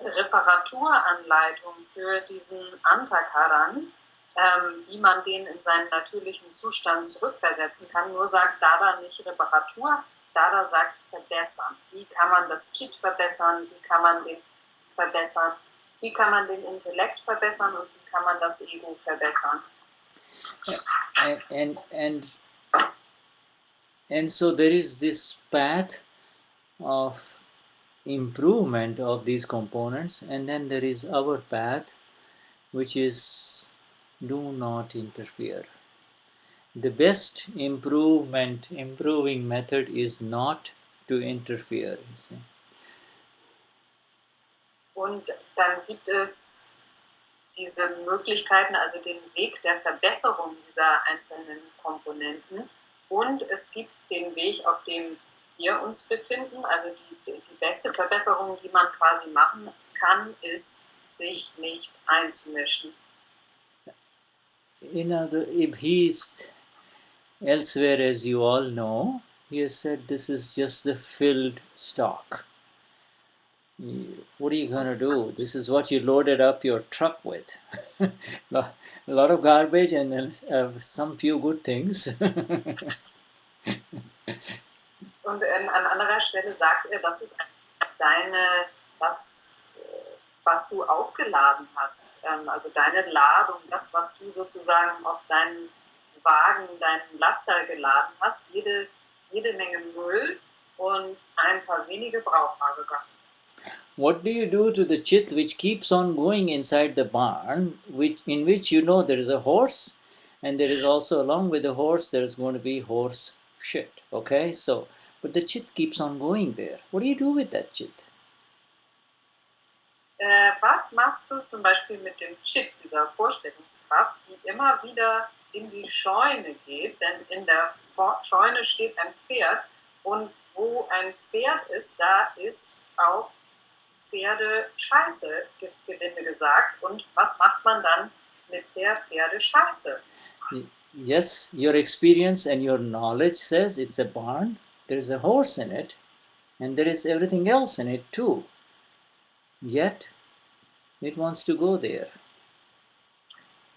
Reparaturanleitung für diesen Antakaran, wie man den in seinen natürlichen Zustand zurückversetzen kann. Nur sagt Dada nicht Reparatur, Dada sagt verbessern. Wie kann man das Chit verbessern? Wie kann man den verbessern? Wie kann man den Intellekt verbessern und wie kann man das Ego verbessern? And so there is this path of improvement of these components, and then there is our path, which is do not interfere. The best improving method is not to interfere. You see. Und dann gibt es diese Möglichkeiten, also den Weg der Verbesserung dieser einzelnen Komponenten. Und es gibt den Weg, auf dem wir uns befinden. Also die beste Verbesserung, die man quasi machen kann, ist, sich nicht einzumischen. Elsewhere, as you all know, he has said this is just the filled stock. What are you going to do? This is what you loaded up your truck with. A lot of garbage and some few good things. Und an anderer Stelle sagt er, das ist was du aufgeladen hast. Also deine Ladung, das, was du sozusagen auf deinen Wagen, deinen Laster geladen hast, jede Menge Müll und ein paar wenige brauchbare Sachen. What do you do to the chit which keeps on going inside the barn, in which there is a horse, and there is also along with the horse there is going to be horse shit, okay? So, but the chit keeps on going there. What do you do with that chit? Was machst du zum Beispiel mit dem Chit, dieser Vorstellungskraft, die immer wieder in die Scheune geht? Denn in der Scheune steht ein Pferd und wo ein Pferd ist, da ist auch Pferdescheiße, gelinde gesagt. Und was macht man dann mit der Pferdescheiße? Yes, your experience and your knowledge says it's a barn, there is a horse in it, and there is everything else in it too. Yet, it wants to go there.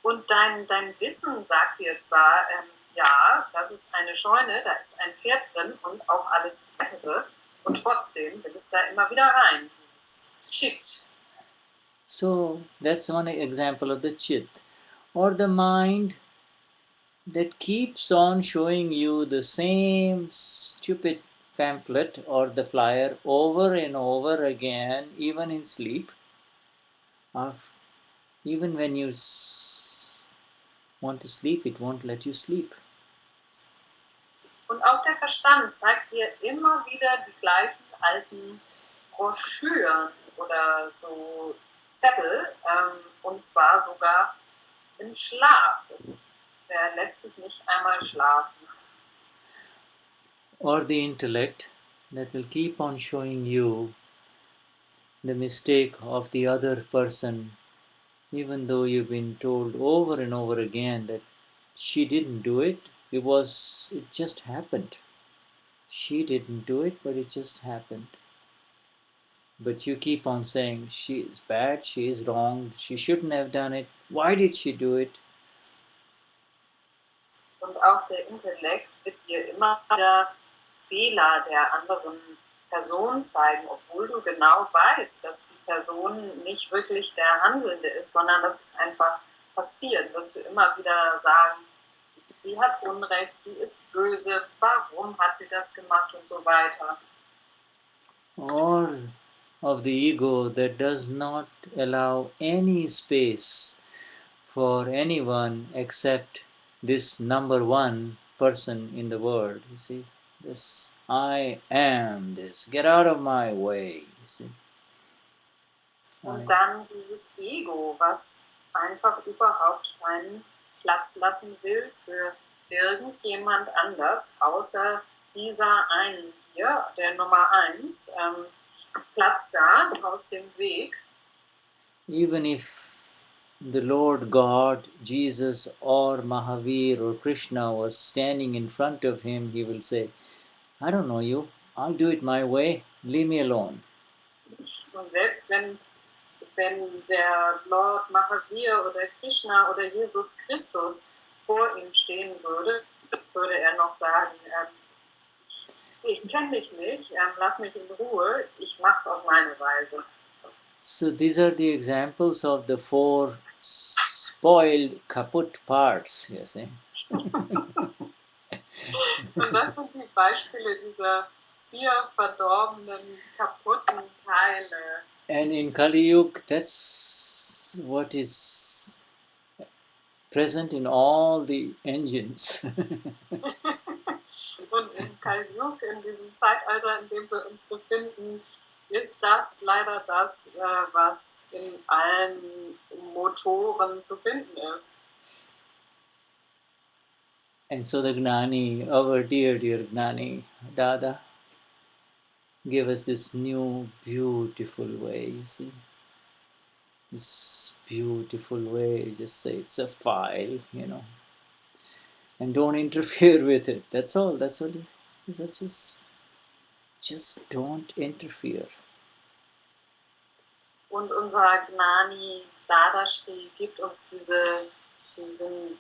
Und dein Wissen sagt dir zwar, ja, das ist eine Scheune, da ist ein Pferd drin und auch alles weitere, und trotzdem will es da immer wieder rein. Chit. So that's one example of the chit. Or the mind that keeps on showing you the same stupid pamphlet or the flyer over and over again, even in sleep, or even when you want to sleep, it won't let you sleep. Und auch der Verstand zeigt dir immer wieder die gleichen alten Broschüren oder so Zettel, und zwar sogar im Schlaf. Der lässt dich nicht einmal schlafen. Or the intellect that will keep on showing you the mistake of the other person, even though you've been told over and over again that she didn't do it, it just happened. She didn't do it, but it just happened. But you keep on saying, she is bad, she is wrong, she shouldn't have done it, why did she do it? Und auch der Intellekt wird dir immer wieder Fehler der anderen Person zeigen, obwohl du genau weißt, dass die Person nicht wirklich der Handelnde ist, sondern dass es einfach passiert. Wirst du immer wieder sagen, sie hat Unrecht, sie ist böse, warum hat sie das gemacht und so weiter. Or of the ego that does not allow any space for anyone except this number one person in the world. You see, this I am this. Get out of my way. You see. Und dann dieses Ego, was einfach überhaupt keinen Platz lassen will für irgendjemand anders, außer dieser einen hier, der Nummer 1, Platz da, aus dem Weg. Even if the Lord God, Jesus or Mahavir or Krishna was standing in front of him, he will say, I don't know you, I'll do it my way, leave me alone. Und selbst wenn der Lord Mahavir oder Krishna oder Jesus Christus vor ihm stehen würde, würde er noch sagen, ich kenne dich nicht, lass mich in Ruhe, ich mach's auf meine Weise. So these are the examples of the 4 spoiled, kaput parts, you see. Und das sind die Beispiele dieser 4 verdorbenen, kaputten Teile. And in Kali Yuga, that's what is present in all the engines. Und im Kali Yuga, in diesem Zeitalter, in dem wir uns befinden, ist das leider das, was in allen Motoren zu finden ist. And so the Gnani, our dear Gnani, Dada, gave us this new beautiful way, you see. This beautiful way, just say it's a file, you know. And don't interfere with it. That's all. That's all. That's just don't interfere. Und unser Gnani Dadashri gibt uns diesen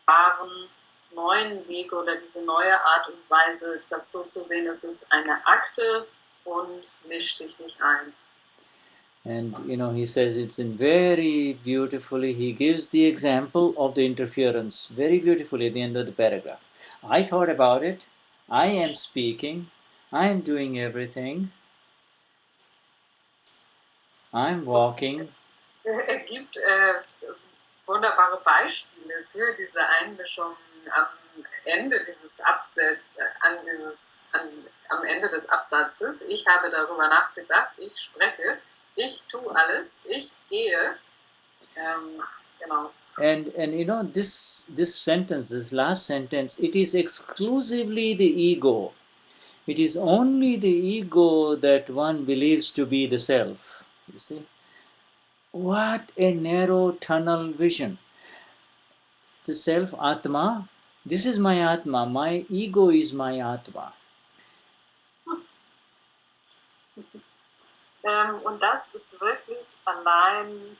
wahren neuen Weg oder diese neue Art und Weise, das so zu sehen, es ist eine Akte und misch dich nicht ein. And you know, he says it's in very beautifully, he gives the example of the interference very beautifully at the end of the paragraph. I thought about it, I am speaking, I am doing everything, I'm walking. Er gibt wunderbare Beispiele für diese Einmischung am Ende dieses am Ende des Absatzes. Ich habe darüber nachgedacht, ich spreche, ich tue alles, ich gehe. Genau. And you know, this sentence, this last sentence, it is exclusively the ego. It is only the ego that one believes to be the self. You see? What a narrow tunnel vision. The self, Atma, this is my Atma, my ego is my Atma. Und das ist wirklich allein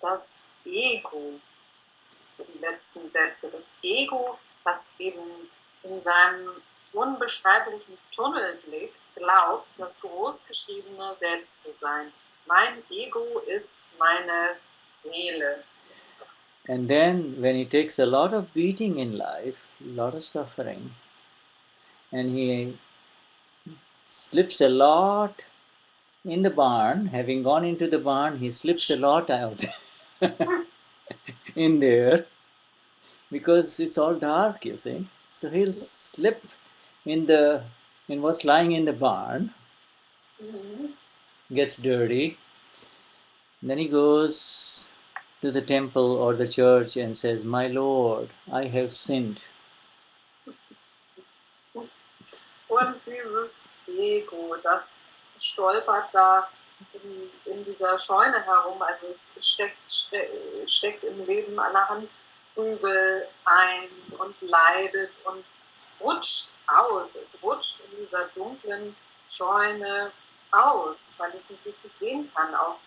das Ego, die letzten Sätze. Das Ego, das eben in seinem unbeschreiblichen Tunnelblick glaubt, das großgeschriebene Selbst zu sein. Mein Ego ist meine Seele. And then when he takes a lot of beating in life, a lot of suffering, and he slips a lot in the barn. Having gone into the barn, he slips a lot out in there because it's all dark, you see. So he'll slip in what's lying in the barn, gets dirty. Then he goes to the temple or the church and says, "My Lord, I have sinned." Und dieses Ego, das stolpert da in dieser Scheune herum, also es steckt im Leben allerhand Trübel ein und leidet und rutscht aus. Es rutscht in dieser dunklen Scheune aus, weil es nicht wirklich sehen kann auf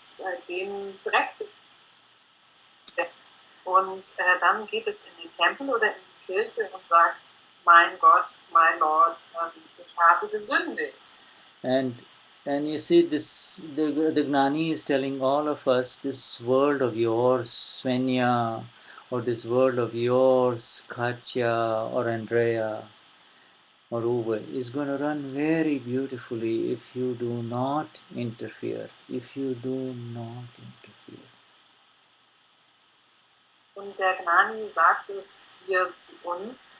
dem Dreck. Und dann geht es in den Tempel oder in die Kirche und sagt, mein Gott, mein Lord, ich habe gesündigt. And you see this, the Gnani is telling all of us, this world of yours, Swenja, or this world of yours, Katya or Andrea or Uwe, is going to run very beautifully if you do not interfere. If you do not interfere. Und der Gnani sagt es hier zu uns,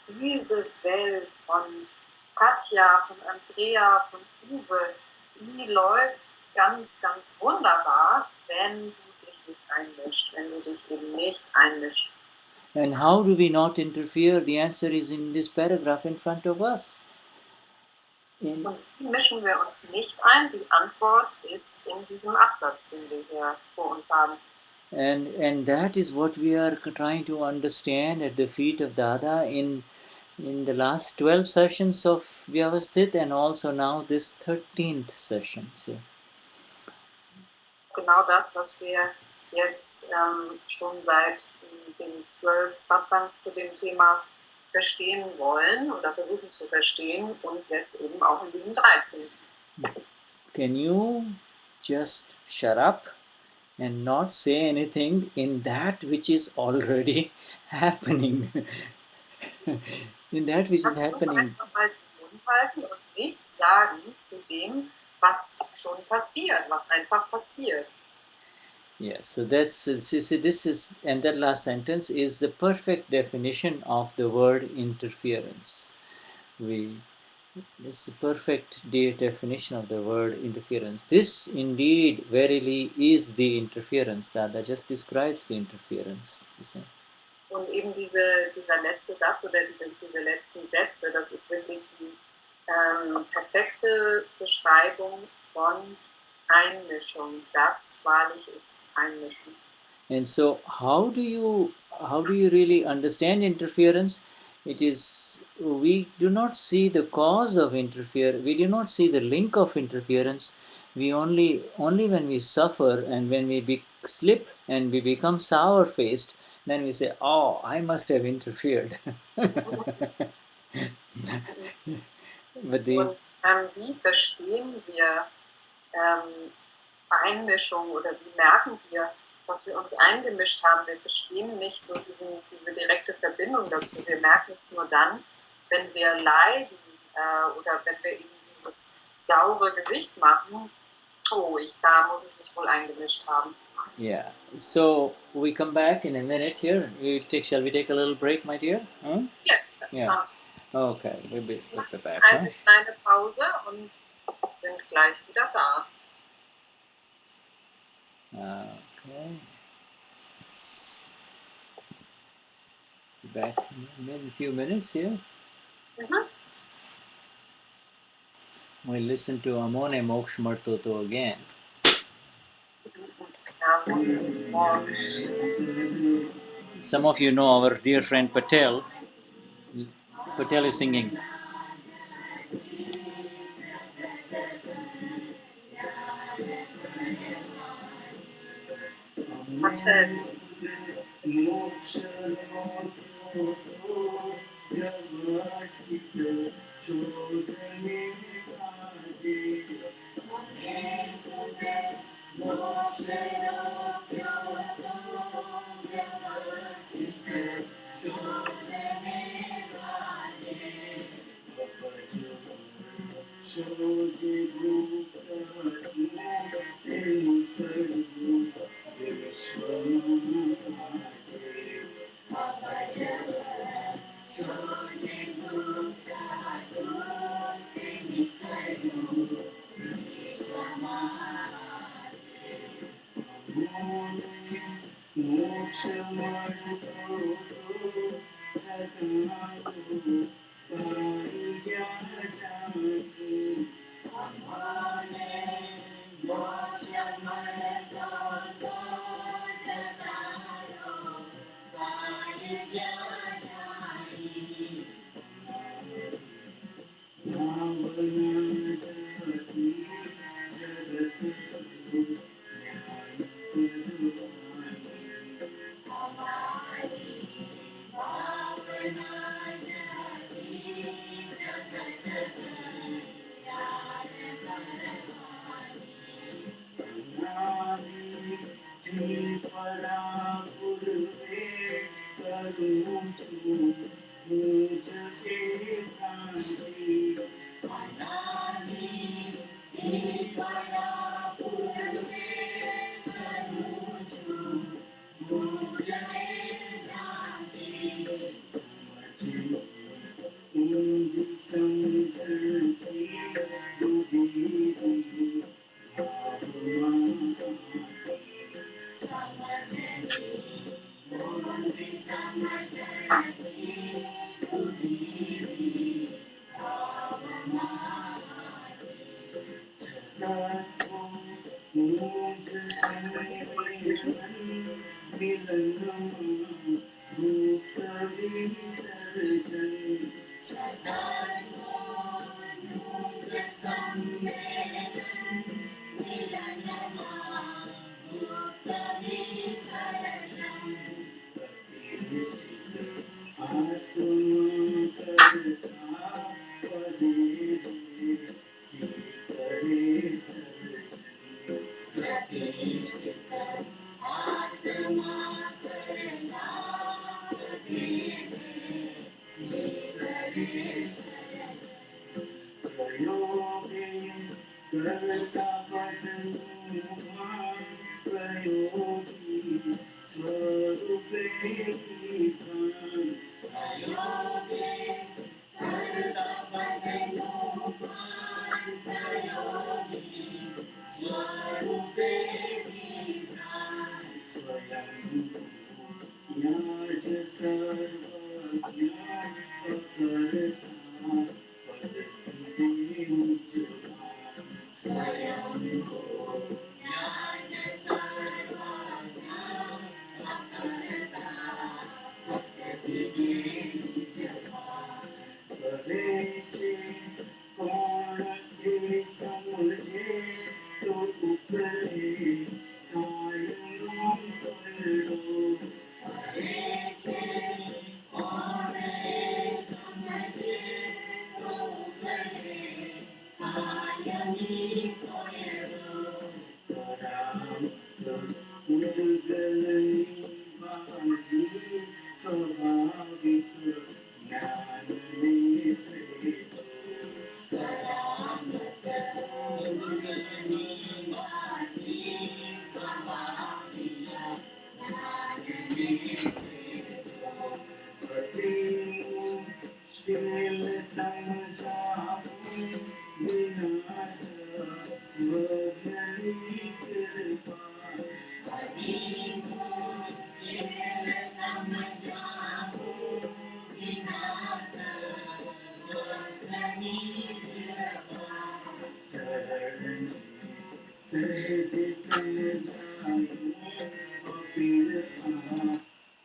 diese Welt von Katja, von Andrea, von Uwe, die läuft ganz, ganz wunderbar, wenn du dich nicht einmischst, wenn du dich eben nicht einmischst. And how do we not interfere? The answer is in this paragraph in front of us. Und wie mischen wir uns nicht ein? Die Antwort ist in diesem Absatz, den wir hier vor uns haben. And that is what we are trying to understand at the feet of Dada in the last 12 sessions of Vyavasthit and also now this 13th session. See? Genau das, was wir jetzt schon seit den 12 Satsangs zu dem Thema verstehen wollen oder versuchen zu verstehen und jetzt eben auch in diesem 13. Can you just shut up and not say anything in that which is already happening? In that which is happening. Einfach mal den Mund halten und nichts sagen zu dem, was schon passiert, was einfach passiert. Yes, so that's, see, this is, and that last sentence is the perfect definition of the word interference. It's the perfect definition of the word interference. This indeed, verily, is the interference. That just describes the interference. You see? Und eben dieser letzte Satz oder diese letzten Sätze, das ist wirklich die perfekte Beschreibung von Einmischung. Das wahrlich ist Einmischung. And so, how do you really understand interference? It is, we do not see the cause of interference. We do not see the link of interference. We only when we suffer and when we slip and we become sour faced, then we say, "Oh, I must have interfered." But Und wie verstehen wir Einmischung oder wie merken wir, dass wir uns eingemischt haben? Wir verstehen nicht so diese direkte Verbindung dazu. Wir merken es nur dann, wenn wir leiden oder wenn wir eben dieses saure Gesicht machen. Oh, da muss ich mich wohl eingemischt haben. Yeah. So we come back in a minute here. Shall we take a little break, my dear? Yes, that sounds good. Okay, we'll be back. Eine kleine Pause und sind gleich wieder da. Okay. Back in a few minutes here. We'll listen to Amone Moksha Martoto again. Some of you know our dear friend Patel. Patel is singing. Patel.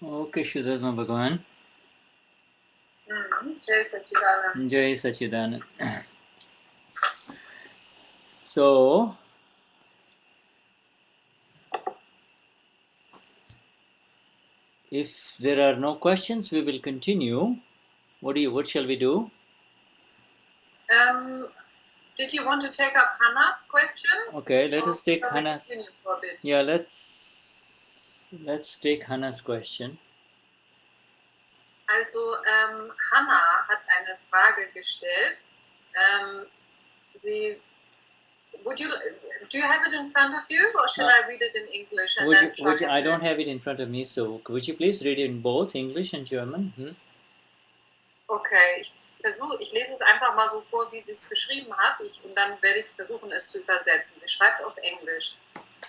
Okay, Shuddha Bhagavan. Jai Sachidanand. Jai Sachidanand. So, if there are no questions, we will continue. What shall we do? Did you want to take up Hannah's question? Okay, let us take Shall we Hannah's. continue for a bit? Yeah, let's take Hannah's question. Also Hannah hat eine Frage gestellt. do you have it in front of you, or should I read it in English and then translate? I don't have it in front of me, so would you please read it in both English and German? Okay, ich lese es einfach mal so vor, wie sie es geschrieben hat, und dann werde ich versuchen, es zu übersetzen. Sie schreibt auf Englisch.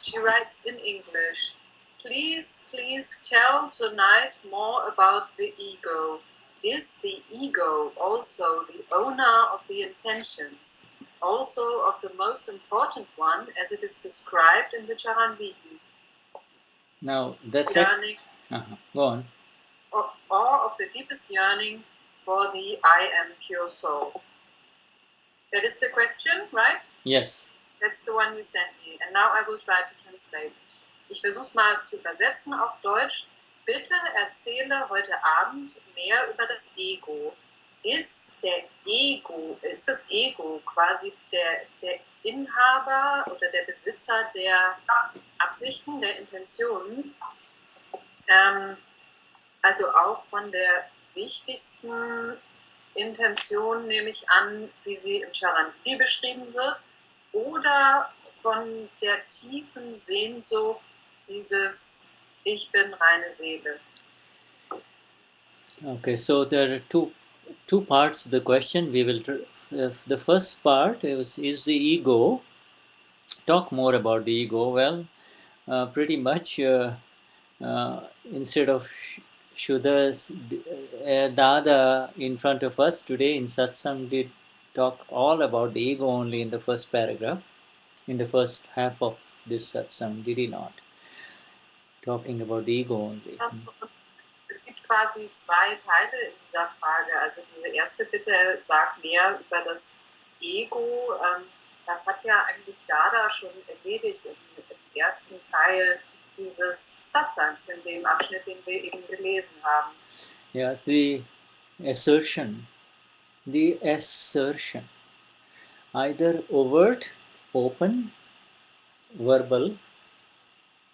She writes in English, please tell tonight more about the ego. Is the ego also the owner of the intentions, also of the most important one as it is described in the Charanvidi? Now, that's yearning, go on. Or of the deepest yearning for the I am pure soul. That is the question, right? Yes. That's the one you sent me. And now I will try to translate. Ich versuche es mal zu übersetzen auf Deutsch. Bitte erzähle heute Abend mehr über das Ego. Ist das Ego quasi der Inhaber oder der Besitzer der Absichten, der Intentionen? Also auch von der wichtigsten Intention, nehme ich an, wie sie im Charanvidi beschrieben wird, oder von der tiefen Sehnsucht dieses Ich bin reine Seele. Okay, so there are two parts to the question. We will the first part is the ego. Talk more about the ego. Well, pretty much instead of Shuddha's Dada in front of us today in Satsang did talk all about the ego only in the first paragraph, in the first half of this Satsang, did he not? Talking about the ego only. Es gibt quasi zwei Teile in dieser Frage. Also diese erste Bitte sagt mehr über das Ego. Das hat ja eigentlich Dada schon erledigt im ersten Teil dieses Satsangs, in dem Abschnitt, den wir eben gelesen haben. Yeah, the assertion, either overt, open, verbal,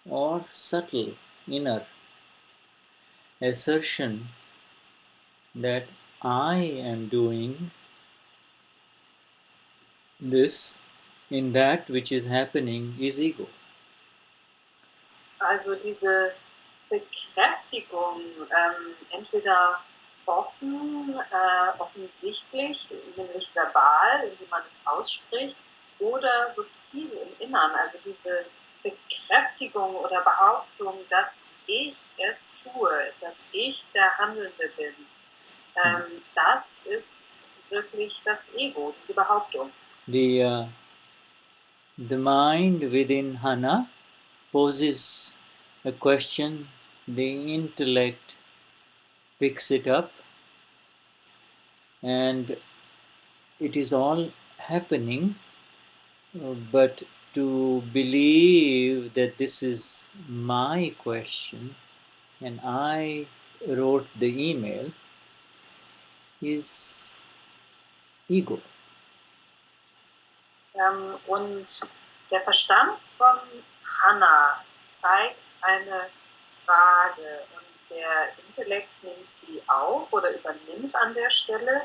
or subtle, inner assertion that I am doing this in that which is happening is ego. Also diese Bekräftigung, entweder offen, offensichtlich, nämlich verbal, indem man es ausspricht, oder subtil im Innern, also diese Bekräftigung oder Behauptung, dass ich es tue, dass ich der Handelnde bin. Das ist wirklich das Ego, diese Behauptung. The mind within Hana poses a question, the intellect picks it up, and it is all happening, but to believe that this is my question and I wrote the email is ego. Und der Verstand von Hannah zeigt eine Frage und der Intellekt nimmt sie auf oder übernimmt an der Stelle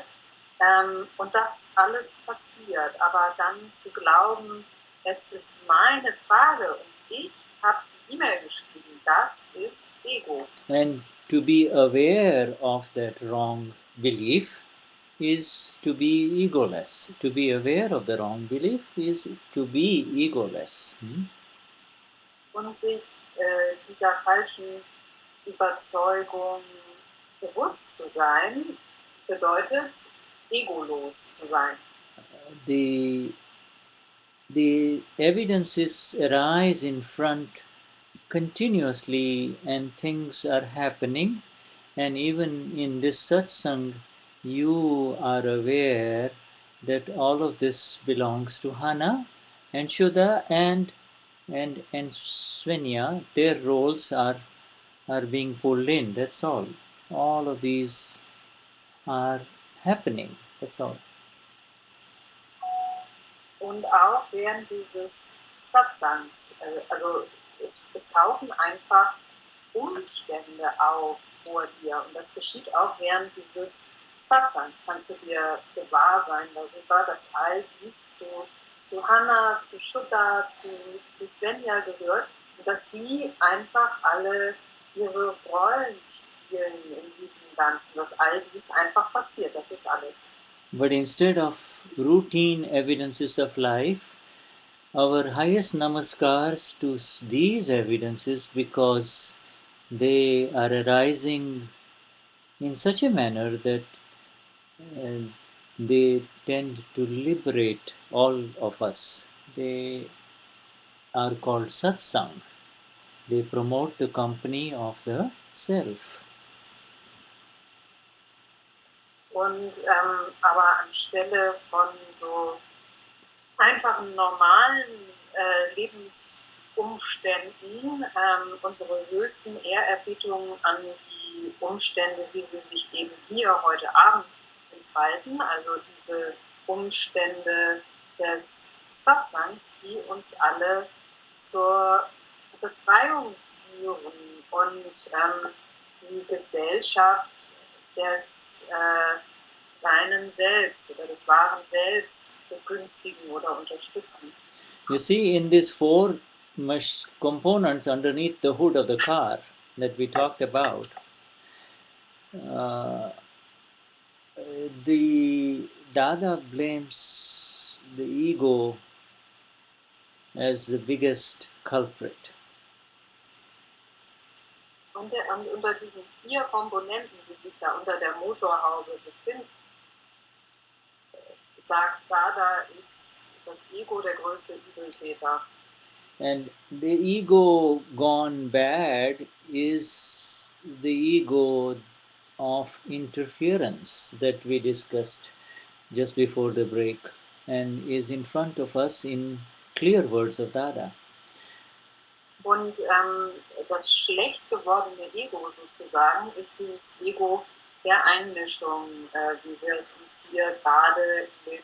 und das alles passiert. Aber dann zu glauben, es ist meine Frage und ich habe die E-Mail geschrieben, das ist Ego. And to be aware of that wrong belief is to be egoless. To be aware of the wrong belief is to be egoless. Und sich dieser falschen Überzeugung bewusst zu sein, bedeutet, egolos zu sein. The evidences arise in front continuously and things are happening, and even in this satsang you are aware that all of this belongs to Hana and Shuddha and Swenja. Their roles are being pulled in, that's all. All of these are happening, that's all. Und auch während dieses Satsangs, also es tauchen einfach Umstände auf vor dir und das geschieht auch während dieses Satsangs kannst du dir gewahr sein darüber, dass all dies zu Hannah, zu Shuddha, zu Swenja gehört und dass die einfach alle ihre Rollen spielen in diesem Ganzen, dass all dies einfach passiert, das ist alles. But instead of routine evidences of life, our highest namaskars to these evidences, because they are arising in such a manner that they tend to liberate all of us. They are called Satsang. They promote the company of the self. Und aber anstelle von so einfachen normalen Lebensumständen unsere höchsten Ehrerbietungen an die Umstände, wie sie sich eben hier heute Abend entfalten, also diese Umstände des Satsangs, die uns alle zur Befreiung führen und die Gesellschaft des reinen Selbst oder des wahren Selbst begünstigen oder unterstützen. You see, in these four components underneath the hood of the car that we talked about, the Dada blames the ego as the biggest culprit. Und unter diesen 4 Komponenten, die sich da unter der Motorhaube befinden, sagt Dada, ist das Ego der größte Übeltäter. And the ego gone bad is the ego of interference that we discussed just before the break and is in front of us in clear words of Dada. Und das schlecht gewordene Ego sozusagen ist dieses Ego der Einmischung, wie wir es uns hier gerade im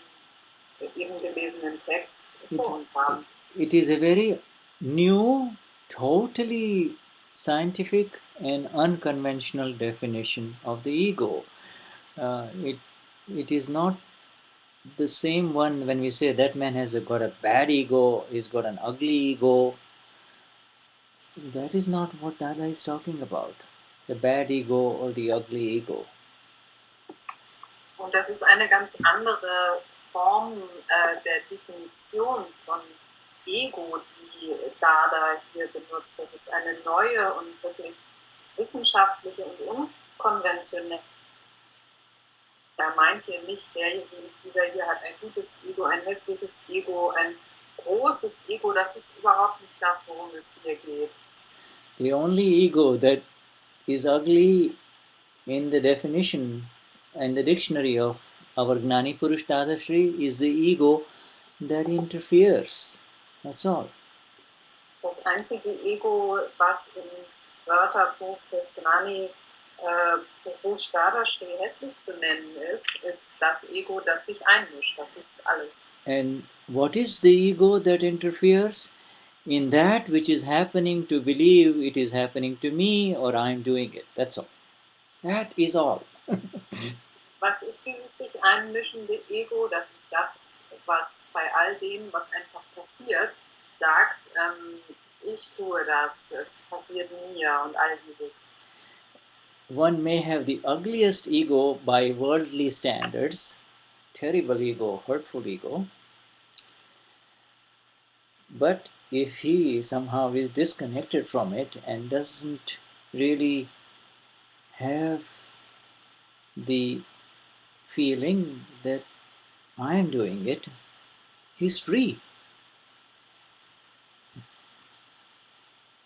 eben gelesenen Text vor uns haben. It is a very new, totally scientific and unconventional definition of the ego. It is not the same one when we say that man has got a bad ego, he's got an ugly ego. That is not what Dada is talking about, the bad ego or the ugly ego. Und das ist eine ganz andere Form der Definition von Ego, die Dada hier benutzt. Das ist eine neue und wirklich wissenschaftliche und unkonventionelle. Er meint hier nicht, dieser hier hat ein gutes Ego, ein hässliches Ego, ein großes Ego. Das ist überhaupt nicht das, worum es hier geht. The only ego that is ugly in the definition in the dictionary of our Gnani Purush Dadashri is the ego that interferes. That's all. Das einzige Ego, was im Wörterbuch des Gnani Purush Dadashri hässlich zu nennen ist, ist das Ego, das sich einmischt. Das ist alles. And what is the ego that interferes? In that which is happening to believe it is happening to me or I am doing it. That's all. That is all. Was ist dieses sich einmischende Ego? Das ist das, was bei all dem, was einfach passiert, sagt, ich tue das, es passiert mir und all dieses. One may have the ugliest ego by worldly standards, terrible ego, hurtful ego, but if he somehow is disconnected from it and doesn't really have the feeling that I am doing it, he's free.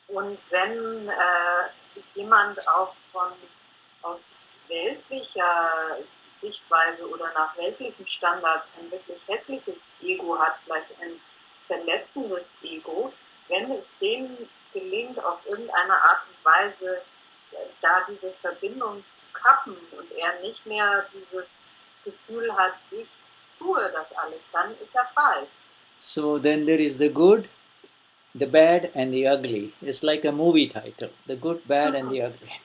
Und wenn jemand auch aus weltlicher Sichtweise oder nach weltlichen Standards ein wirklich hässliches Ego hat, vielleicht ein verletzendes Ego, wenn es dem gelingt, auf irgendeine Art und Weise da diese Verbindung zu kappen und er nicht mehr dieses Gefühl hat, ich tue das alles, dann ist er frei. So then there is the good, the bad, and the ugly. It's like a movie title: the good, bad, and the ugly.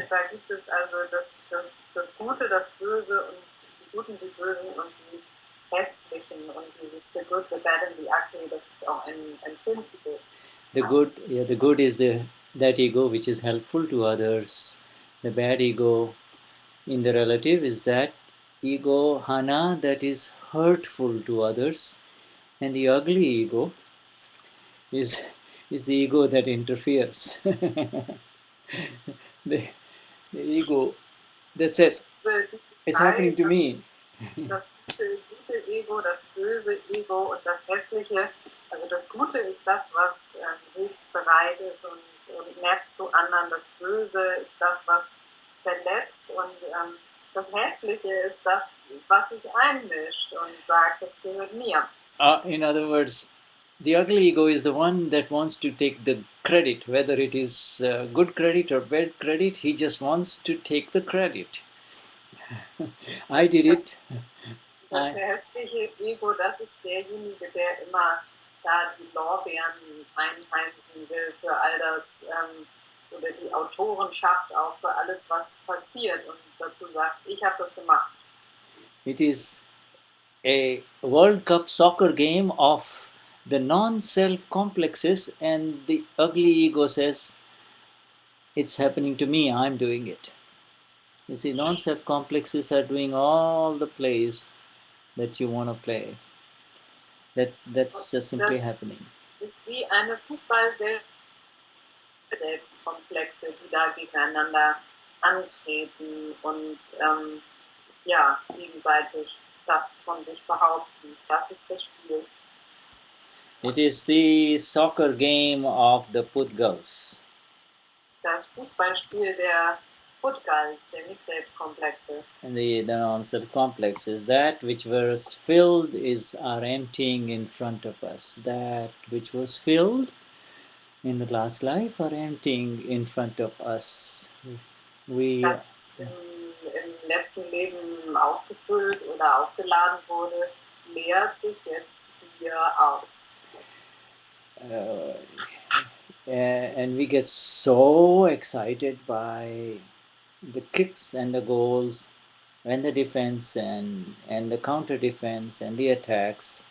Da gibt es also das Gute, das Böse und die Guten, die Bösen und die Hässlichen und dieses The Good, the Bad and the Ugly, das ist auch ein Filmtitel. The good is that ego which is helpful to others. The bad ego in the relative is that ego hana that is hurtful to others, and the ugly ego is the ego that interferes. the ego that says it's happening to me. Das gute Ego, das böse Ego und das Hässliche. Also das Gute ist das, was hilfsbereit ist und nett zu anderen. Das Böse ist das, was verletzt. Und das Hässliche ist das, was sich einmischt und sagt, das gehört mir. In other words, the ugly ego is the one that wants to take the credit, whether it is good credit or bad credit. He just wants to take the credit. I did it. Das hässliche Ego, das ist derjenige, der immer da die Lorbeeren einheimsen will für all das, oder die Autorenschaft auch für alles, was passiert und dazu sagt, ich habe das gemacht. It is a World Cup soccer game of the non-self complexes, and the ugly ego says, it's happening to me, I'm doing it. You see, non-self complexes are doing all the plays that you want to play. That's just simply happening. Ist wie eine Fußballwelt, Selbstkomplexe, die da gegeneinander antreten und ja, gegenseitig das von sich behaupten. Das ist das Spiel. It is the soccer game of the Putgals. Das Fußballspiel der Putgals, der Nicht-Selbstkomplexe. And the non-self complex is that which was filled are emptying in front of us. That which was filled in the last life are emptying in front of us. Das im letzten Leben aufgefüllt oder aufgeladen wurde, leert sich jetzt hier aus. And we get so excited by the kicks and the goals and the defense and the counter defense and the attacks.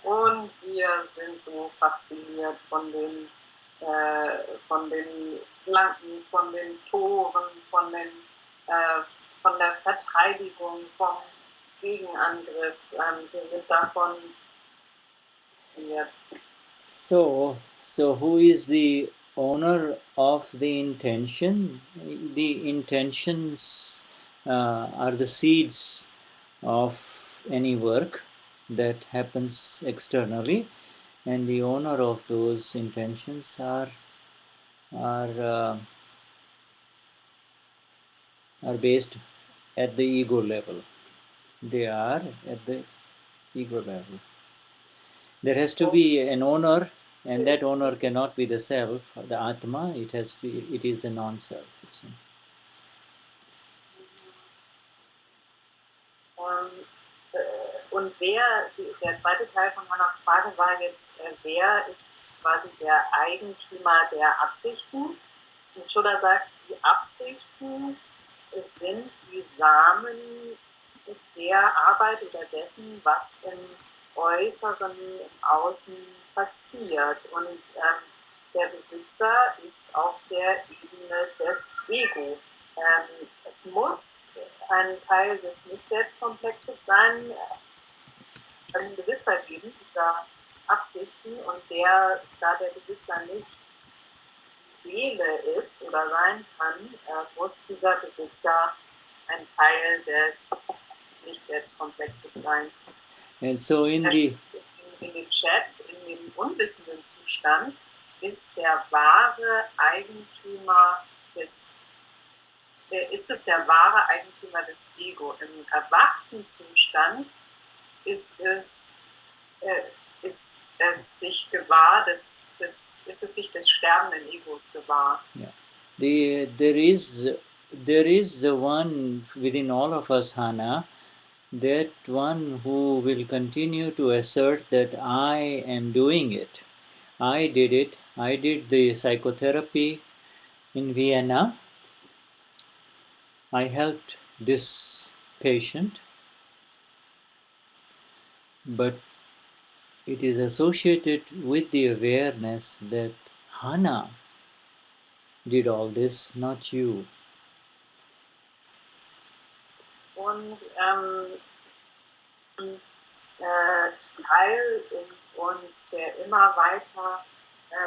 Und wir sind so fasziniert von den Flanken, von den Toren, von der Verteidigung, vom Gegenangriff. Wir sind davon fasziniert. So who is the owner of the intention? The intentions are the seeds of any work that happens externally, and the owner of those intentions are based at the ego level. They are at the ego level. There has to be an owner, and that owner cannot be the self, the Atma. It is a non-self. Und der zweite Teil von Hannas Frage war jetzt, wer ist quasi der Eigentümer der Absichten? Und Shuddha sagt, die Absichten sind die Samen der Arbeit oder dessen, was im Äußeren, im Außen passiert. Und der Besitzer ist auf der Ebene des Ego. Es muss ein Teil des Nicht-Selbstkomplexes sein, einen Besitzer geben dieser Absichten, und da der Besitzer nicht die Seele ist oder sein kann, muss dieser Besitzer ein Teil des Nicht-Selbstkomplexes sein. And so in dem Chat, in dem unwissenden Zustand, ist der wahre Eigentümer ist es der wahre Eigentümer des Ego. Im erwachten Zustand ist es sich gewahr, ist es sich des sterbenden Egos gewahr. Yeah. There is the one within all of us, Hana, that one who will continue to assert that I am doing it. I did it. I did the psychotherapy. In Vienna, I helped this patient, but it is associated with the awareness that Hannah did all this, not you. Und Teil in uns, der immer weiter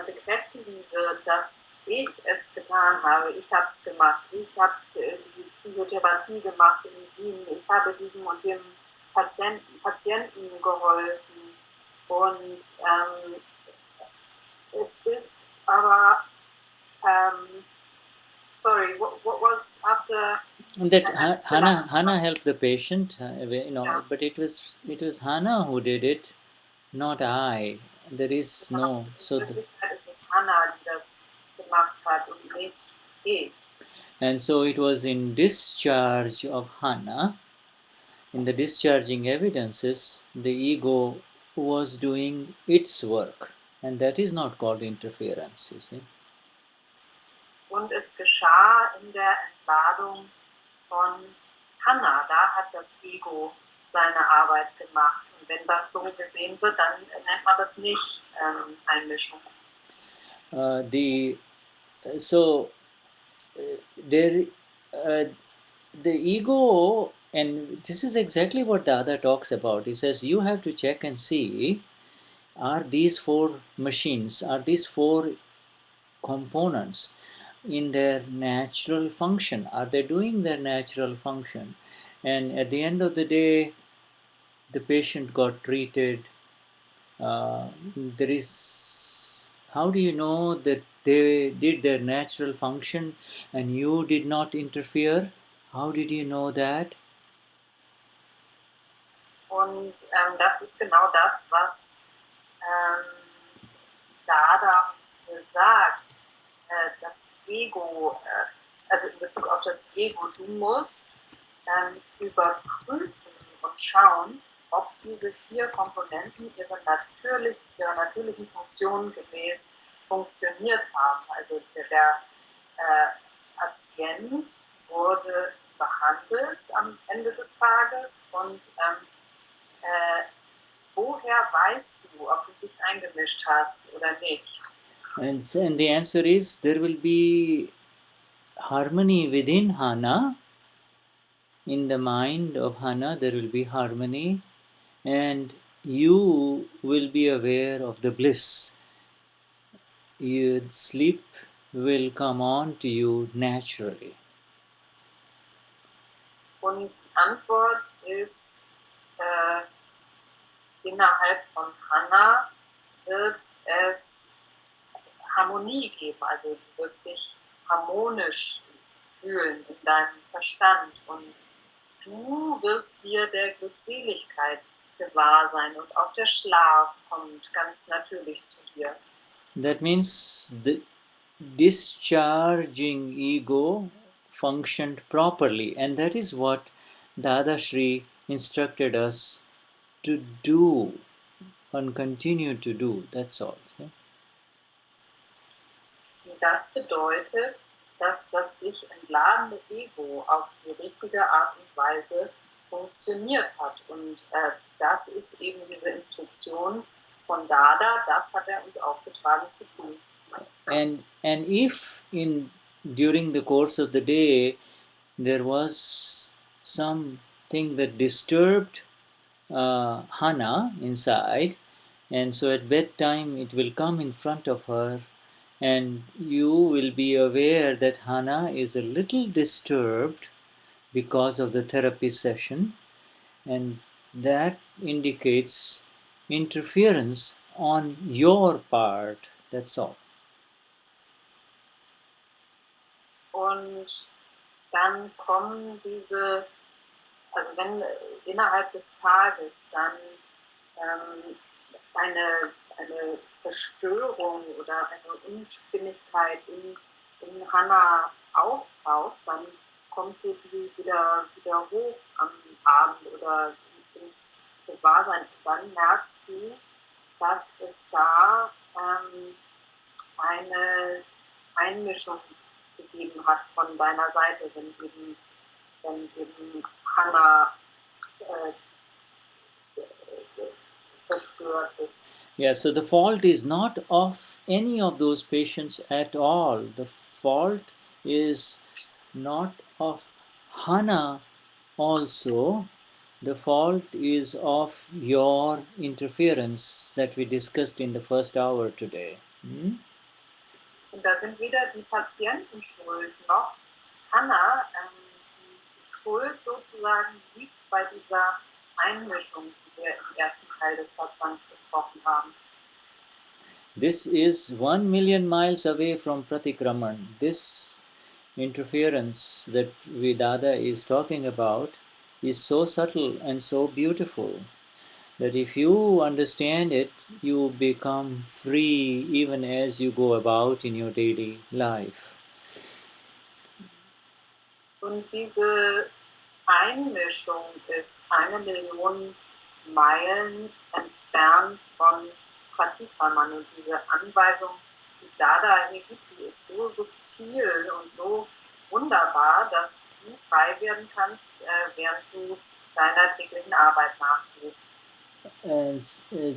bekräftigen wird, dass ich es getan habe, ich habe es gemacht, ich habe die Psychotherapie gemacht in Wien, ich habe diesem und dem Patienten geholfen und es ist aber, sorry, what was after? That Hannah helped the patient, Yeah. but it was Hannah who did it, not I. There is no In Wirklichkeit ist es Hannah, die das gemacht hat und nicht ich. And so it was in discharge of Hannah, in the discharging evidences, the ego was doing its work, and that is not called interference, you see. Und es geschah in der Entladung von Hannah. Da hat das Ego seine Arbeit gemacht. Und wenn das so gesehen wird, dann nennt man das nicht Einmischung. The ego, and this is exactly what Dada talks about. He says you have to check and see, are these four machines, are these four components in their natural function? Are they doing their natural function? And at the end of the day, the patient got treated. There is, how do you know that they did their natural function and you did not interfere? How did you know that? Und das ist genau das, was Dada uns sagt. Das Ego, also in Bezug auf das Ego, du musst überprüfen und schauen, ob diese vier Komponenten ihrer natürlichen Funktion gemäß funktioniert haben. Also der Patient wurde behandelt am Ende des Tages und woher weißt du, ob du dich eingemischt hast oder nicht? And the answer is there will be harmony within Hana. In the mind of Hana, there will be harmony, and you will be aware of the bliss. Your sleep will come on to you naturally. Und die Antwort ist, innerhalb von Hana wird es Harmonie geben, also du wirst dich harmonisch fühlen in deinem Verstand und du wirst dir der Glückseligkeit gewahr sein und auch der Schlaf kommt ganz natürlich zu dir. That means the discharging ego functioned properly, and that is what Dadashri instructed us to do and continue to do. That's all. See? Das bedeutet, dass das sich entladene Ego auf die richtige Art und Weise funktioniert hat. Und das ist eben diese Instruktion von Dada, das hat uns aufgetragen zu tun. And if during the course of the day there was something that disturbed Hana inside, and so at bedtime it will come in front of her, and you will be aware that Hana is a little disturbed because of the therapy session, and that indicates interference on your part. That's all. Und dann kommen diese, also wenn innerhalb des Tages dann eine Verstörung oder eine Unstimmigkeit in Hannah auftaucht, dann kommt sie wieder hoch am Abend oder ins Gewahrsein. Und dann merkst du, dass es da eine Einmischung gegeben hat von deiner Seite, wenn eben Hannah verstört ist. Yeah, so the fault is not of any of those patients at all. The fault is not of Hannah also. The fault is of your interference that we discussed in the first hour today. Hmm? Und da sind weder die Patienten schuld noch Hannah. Die Schuld sozusagen liegt bei dieser Einmischung, die wir im ersten Teil des Satsangs besprochen haben. This is 1,000,000 miles away from Pratikraman. This interference that Vedada is talking about is so subtle and so beautiful that if you understand it, you become free even as you go about in your daily life. Und diese Einmischung ist 1 Million Meilen entfernt von Pratikraman. Und diese Anweisung, die Dada hier gibt, die ist so subtil und so wunderbar, dass du frei werden kannst, während du deiner täglichen Arbeit nachgehst. And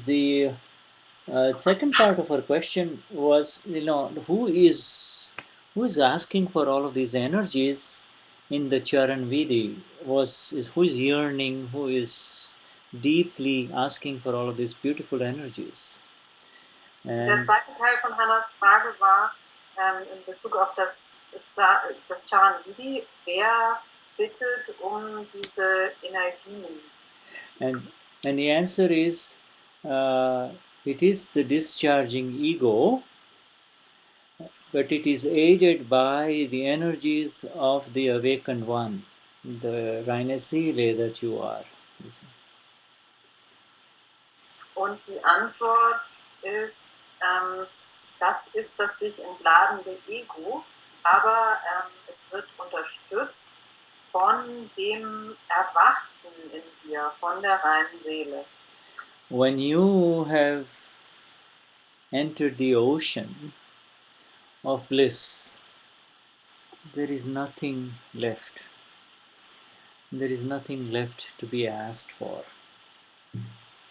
the second part of our question was, who is asking for all of these energies in the Charan Vidi? Who is yearning, who is deeply asking for all of these beautiful energies? Der zweite Teil von Hannas Frage war in Bezug auf das Charan Vidi, wer bittet diese Energien? And the answer is, it is the discharging ego, but it is aided by the energies of the awakened one, the reine Seele that you are. Und die Antwort ist, das ist das sich entladende Ego, aber es wird unterstützt von dem Erwachten in dir, von der reinen Seele. When you have entered the ocean of bliss, there is nothing left. There is nothing left to be asked for.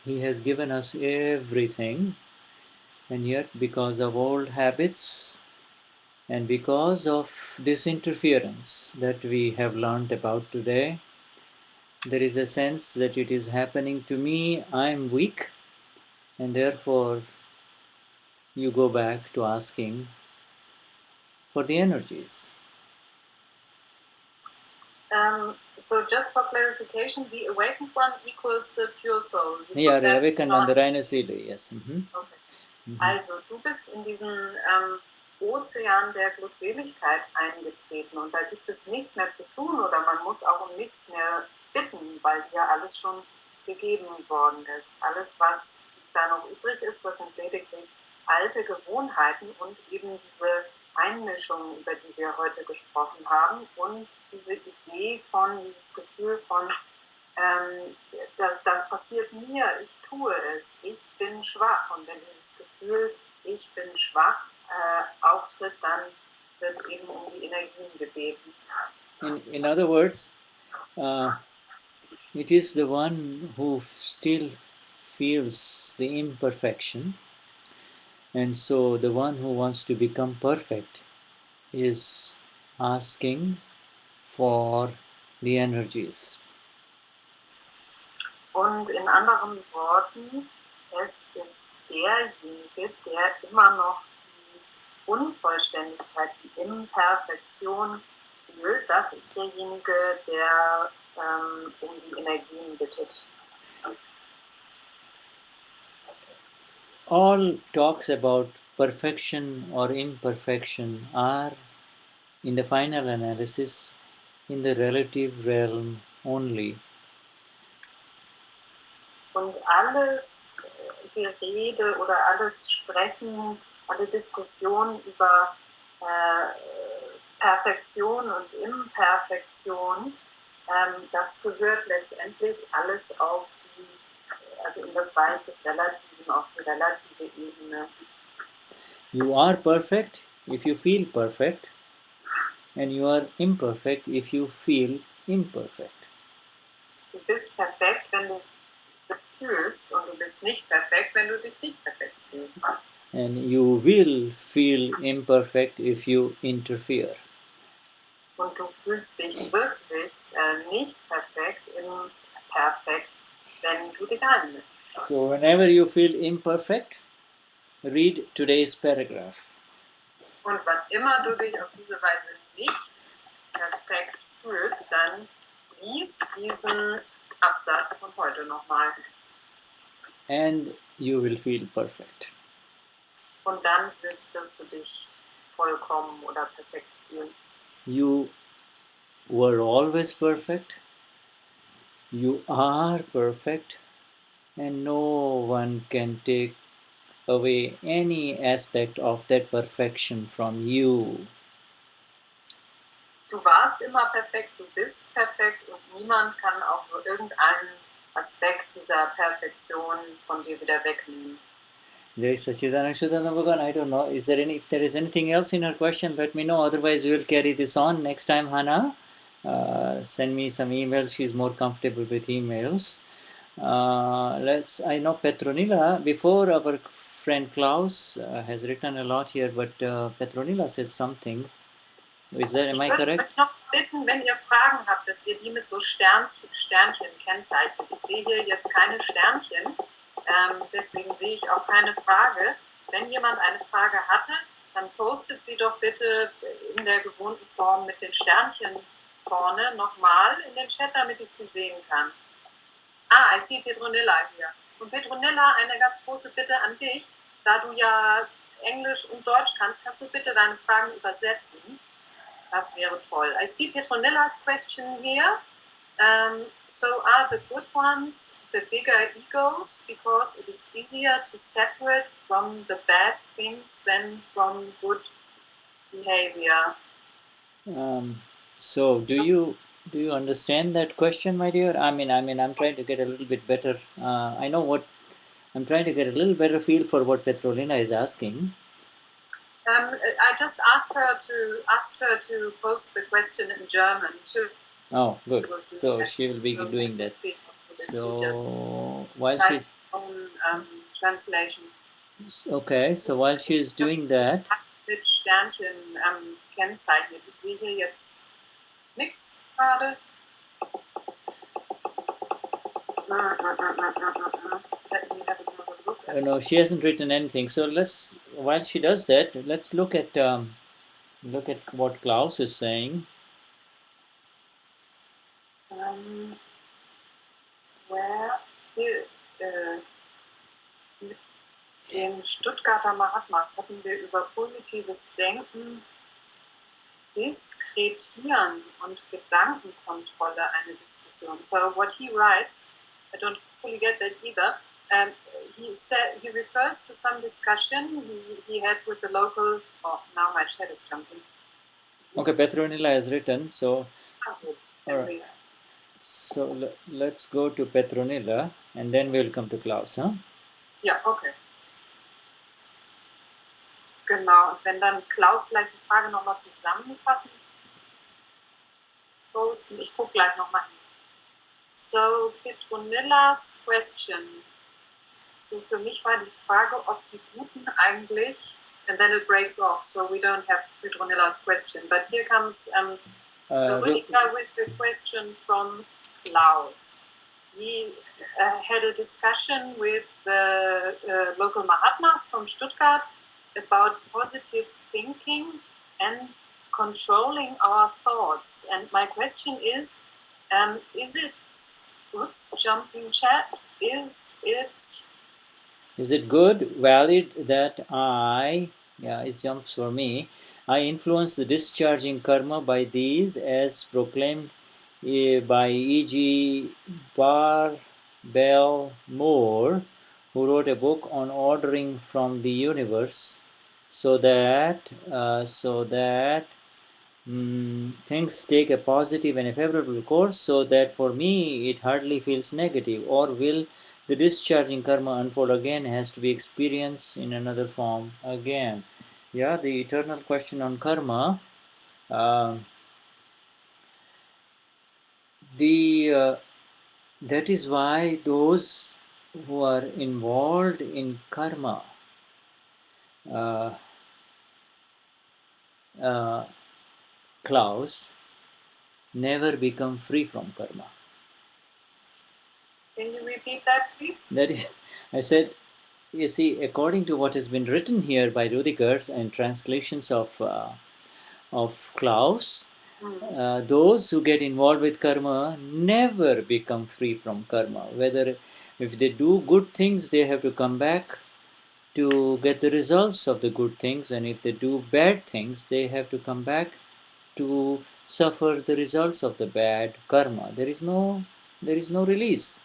He has given us everything, and yet because of old habits and because of this interference that we have learned about today, there is a sense that it is happening to me, I am weak, and therefore you go back to asking for the energies. So just for clarification, the awakened one equals the pure soul. Yeah, the awakened one, the reine Seele, yes. Okay. Also, du bist in diesen Ozean der Glückseligkeit eingetreten und da gibt es nichts mehr zu tun oder man muss auch um nichts mehr bitten, weil dir alles schon gegeben worden ist. Alles, was da noch übrig ist, das sind lediglich alte Gewohnheiten und eben diese Einmischung, über die wir heute gesprochen haben und diese Idee von, dieses Gefühl von, das passiert mir, ich tue es, ich bin schwach. Und wenn dieses Gefühl, ich bin schwach, auftritt, dann wird eben um die Energien gebeten. In other words, it is the one who still feels the imperfection, and so the one who wants to become perfect is asking for the energies. Und in anderen Worten, es ist derjenige, der immer noch die Unvollständigkeit, die Imperfektion fühlt, das ist derjenige, der um die Energien bittet. All talks about perfection or imperfection are, in the final analysis, in the relative realm only. Und alles Gerede oder alles Sprechen, alle Diskussionen über Perfektion und Imperfektion, das gehört letztendlich alles auf in das Reich des Relativen, auf die relative Ebene. You are perfect if you feel perfect. And you are imperfect if you feel imperfect. Du bist perfekt, wenn du dich fühlst, und du bist nicht perfekt, wenn du dich nicht perfekt fühlst. And you will feel imperfect if you interfere. Und du fühlst dich wirklich nicht perfekt perfekt, wenn du dich einmischst. So whenever you feel imperfect, read today's paragraph. Und wann immer du dich auf diese Weise nicht perfekt fühlst, dann lies diesen Absatz von heute nochmal. And you will feel perfect. Und dann wirst du dich vollkommen oder perfekt fühlen. You were always perfect. You are perfect. And no one can take away any aspect of that perfection from you. Du warst immer perfekt, du bist perfekt und niemand kann auch nur irgendeinen Aspekt dieser Perfektion von dir wieder wegnehmen. Jai Sachidananda Shuddha Bhagavan, I don't know, if there is anything else in her question, let me know, otherwise we will carry this on next time, Hannah. Send me some emails, she's more comfortable with emails. I know Petronila, before our friend Klaus has written a lot here, but Petronila said something. Am I correct? Ich würde euch noch bitten, wenn ihr Fragen habt, dass ihr die mit so Sternchen kennzeichnet. Ich sehe hier jetzt keine Sternchen, deswegen sehe ich auch keine Frage. Wenn jemand eine Frage hatte, dann postet sie doch bitte in der gewohnten Form mit den Sternchen vorne nochmal in den Chat, damit ich sie sehen kann. I see Petronilla hier. Und Petronilla, eine ganz große Bitte an dich, da du ja Englisch und Deutsch kannst du bitte deine Fragen übersetzen. Das wäre toll. I see Petronilla's question here. So are the good ones the bigger egos because it is easier to separate from the bad things than from good behavior? So do you understand that question, my dear? I mean, I'm trying to get a little bit better. I know what I'm trying to get a little better feel for what Petrolina is asking. I just asked her to post the question in German too. Oh, good. So she will be doing that. So while she's translation. Okay, so while she's doing that. Mit Sternchen kennzeichnet. Ich sehe hier jetzt nichts gerade. No, she hasn't written anything. So while she does that, let's look at what Klaus is saying. Where mit den Stuttgarter Mahatmas hatten wir über positives Denken, Diskretieren und Gedankenkontrolle eine Diskussion. So what he writes, I don't fully get that either. He refers to some discussion he had with the local. Oh, now my chat is jumping. Okay, Petronilla has written. So, all right. So let's go to Petronilla and then we'll come to Klaus, huh? Ja, okay. Genau, und wenn dann Klaus vielleicht die Frage nochmal zusammenfassen posten, ich gucke gleich nochmal hin. So, Petronilla's question. So, für mich war die Frage, ob die Guten eigentlich, and then it breaks off, so we don't have Petronilla's question. But here comes Rüdiger with the question from Klaus. He had a discussion with the local Mahatmas from Stuttgart about positive thinking and controlling our thoughts. And my question is it Ut's jumping chat? Is it good, valid that it jumps for me, I influence the discharging karma by these as proclaimed by E.G. Barbell Moore, who wrote a book on ordering from the universe, so that things take a positive and a favorable course, so that for me it hardly feels negative, or will the discharging karma unfold again, has to be experienced in another form again? Yeah, the eternal question on karma. Um, that is why those who are involved in karma, uh, uh, Klaus, never become free from karma. Can you repeat that, please? That is, I said, you see, according to what has been written here by Rudiger and translations of Klaus, those who get involved with karma never become free from karma. Whether if they do good things, they have to come back to get the results of the good things, and if they do bad things, they have to come back to suffer the results of the bad karma. There is no release.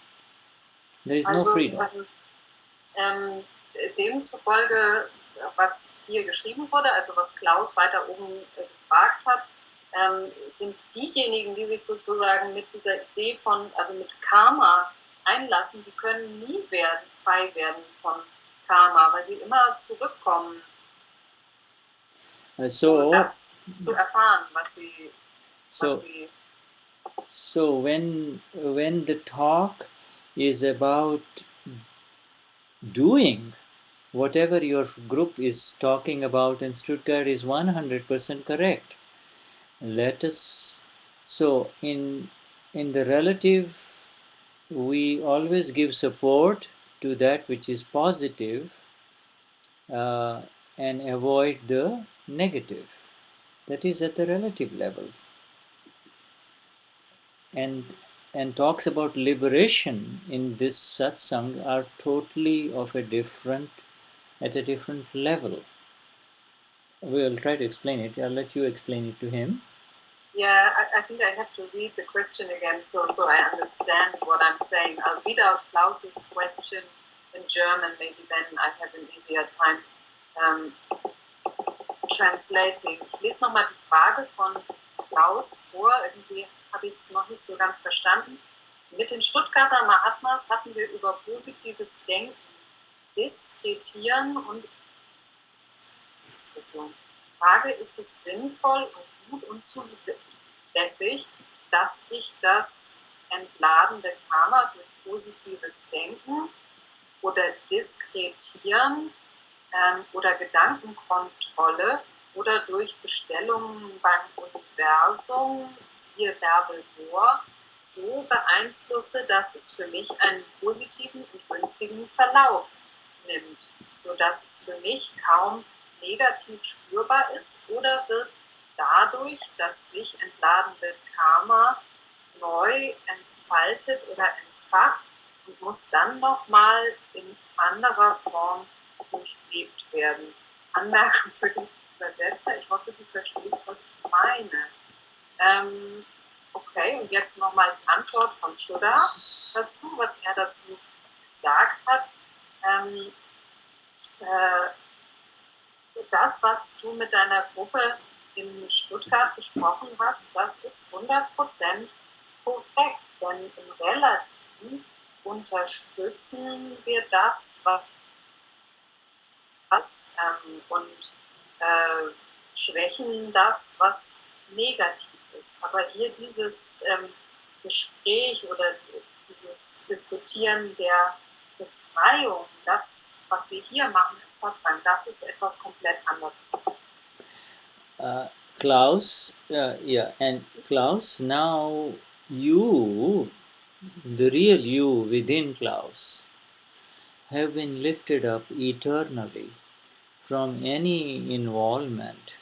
There is no Also freedom. demzufolge, was hier geschrieben wurde, also was Klaus weiter oben gefragt hat, sind diejenigen, die sich sozusagen mit dieser Idee von, also mit Karma einlassen, die können nie frei werden von Karma, weil sie immer zurückkommen, So, um das zu erfahren, was sie so when the talk is about doing whatever your group is talking about in Stuttgart is 100% correct. Let us, so in the relative, we always give support to that which is positive, and avoid the negative. That is at the relative level. And talks about liberation in this satsang are totally at a different level. We'll try to explain it. I'll let you explain it to him. Yeah, I think I have to read the question again so I understand what I'm saying. I'll read out Klaus's question in German, maybe then I have an easier time translating. Ich lese nochmal die Frage von Klaus vor, irgendwie habe ich es noch nicht so ganz verstanden. Mit den Stuttgarter Mahatmas hatten wir über positives Denken, Diskretieren und Diskussion. Frage, ist es sinnvoll und gut und zulässig, dass ich das entladende Karma durch positives Denken oder Diskretieren oder Gedankenkontrolle oder durch Bestellungen beim Universum, siehe Bärbel Bohr, so beeinflusse, dass es für mich einen positiven und günstigen Verlauf nimmt, sodass es für mich kaum negativ spürbar ist, oder wird dadurch das sich entladende Karma neu entfaltet oder entfacht und muss dann nochmal in anderer Form durchlebt werden. Anmerkung für den Übersetzer, ich hoffe, du verstehst, was ich meine. Okay, und jetzt nochmal die Antwort von Shuddha dazu, was er dazu gesagt hat. Das, was du mit deiner Gruppe in Stuttgart besprochen hast, das ist 100% korrekt, denn im Relativen unterstützen wir das, und schwächen das, was negativ ist. Aber hier dieses Gespräch oder dieses Diskutieren der Befreiung, das, was wir hier machen im Satsang, das ist etwas komplett anderes. Klaus, and Klaus, now you, the real you within Klaus, have been lifted up eternally from any involvement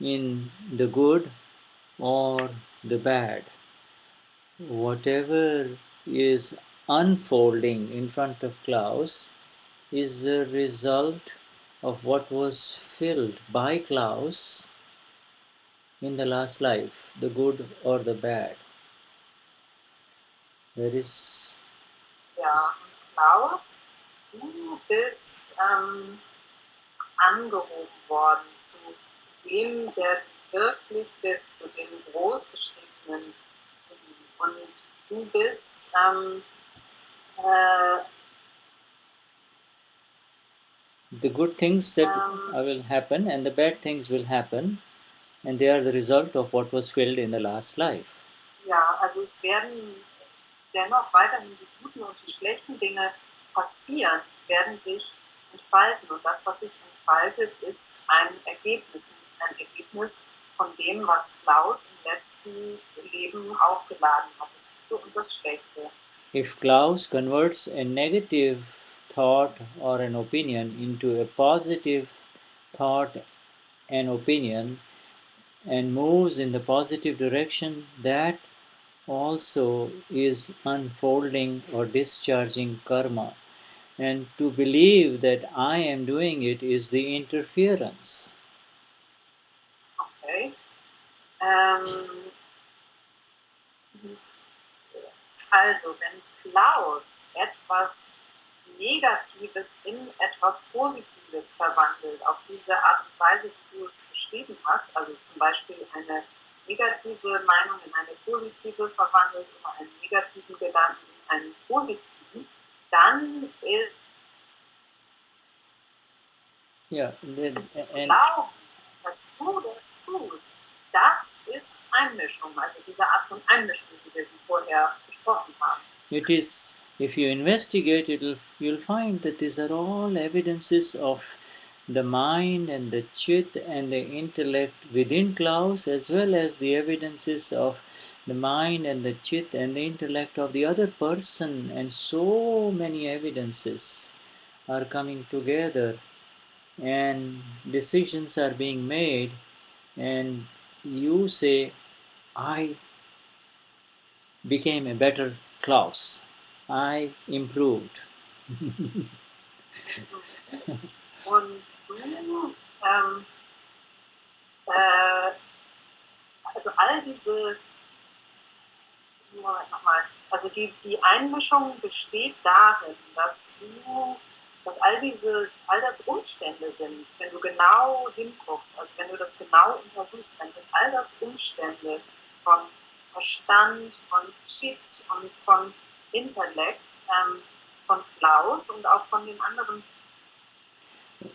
in the good or the bad. Whatever is unfolding in front of Klaus is the result of what was filled by Klaus in the last life, the good or the bad. There is. Ja, Klaus, du bist angehoben worden zu dem, der du wirklich bist, zu dem großgeschriebenen Du. Und du bist the good things that will happen and the bad things will happen. and they are the result of what was filled in the last life. Ja, also es werden dennoch weiterhin die guten und die schlechten Dinge passieren, werden sich entfalten. Und das, was sich entfaltet, ist ein Ergebnis, nämlich ein Ergebnis von dem, was Klaus im letzten Leben aufgeladen hat, das Gute und das Schlechte. If Klaus converts a negative thought or an opinion into a positive thought and opinion and moves in the positive direction, that also is unfolding or discharging karma. And to believe that I am doing it is the interference. Okay. Also, wenn Klaus etwas Negatives in etwas Positives verwandelt, auf diese Art und Weise, wie du es beschrieben hast, also zum Beispiel eine negative Meinung in eine positive verwandelt oder einen negativen Gedanken in einen positiven, dann ist Glauben, dass du das tust, das ist Einmischung, also diese Art von Einmischung, die wir vorher besprochen haben. It is, if you investigate, you'll find that these are all evidences of the mind and the chit and the intellect within Klaus, as well as the evidences of the mind and the chit and the intellect of the other person, and so many evidences are coming together and decisions are being made, and you say, I became a better Klaus. I improved. Und du, also all diese, Moment nochmal, also die Einmischung besteht darin, dass all das Umstände sind, wenn du genau hinguckst, also wenn du das genau untersuchst, dann sind all das Umstände von Verstand, von Chit und von Intellekt, von Klaus und auch von den anderen.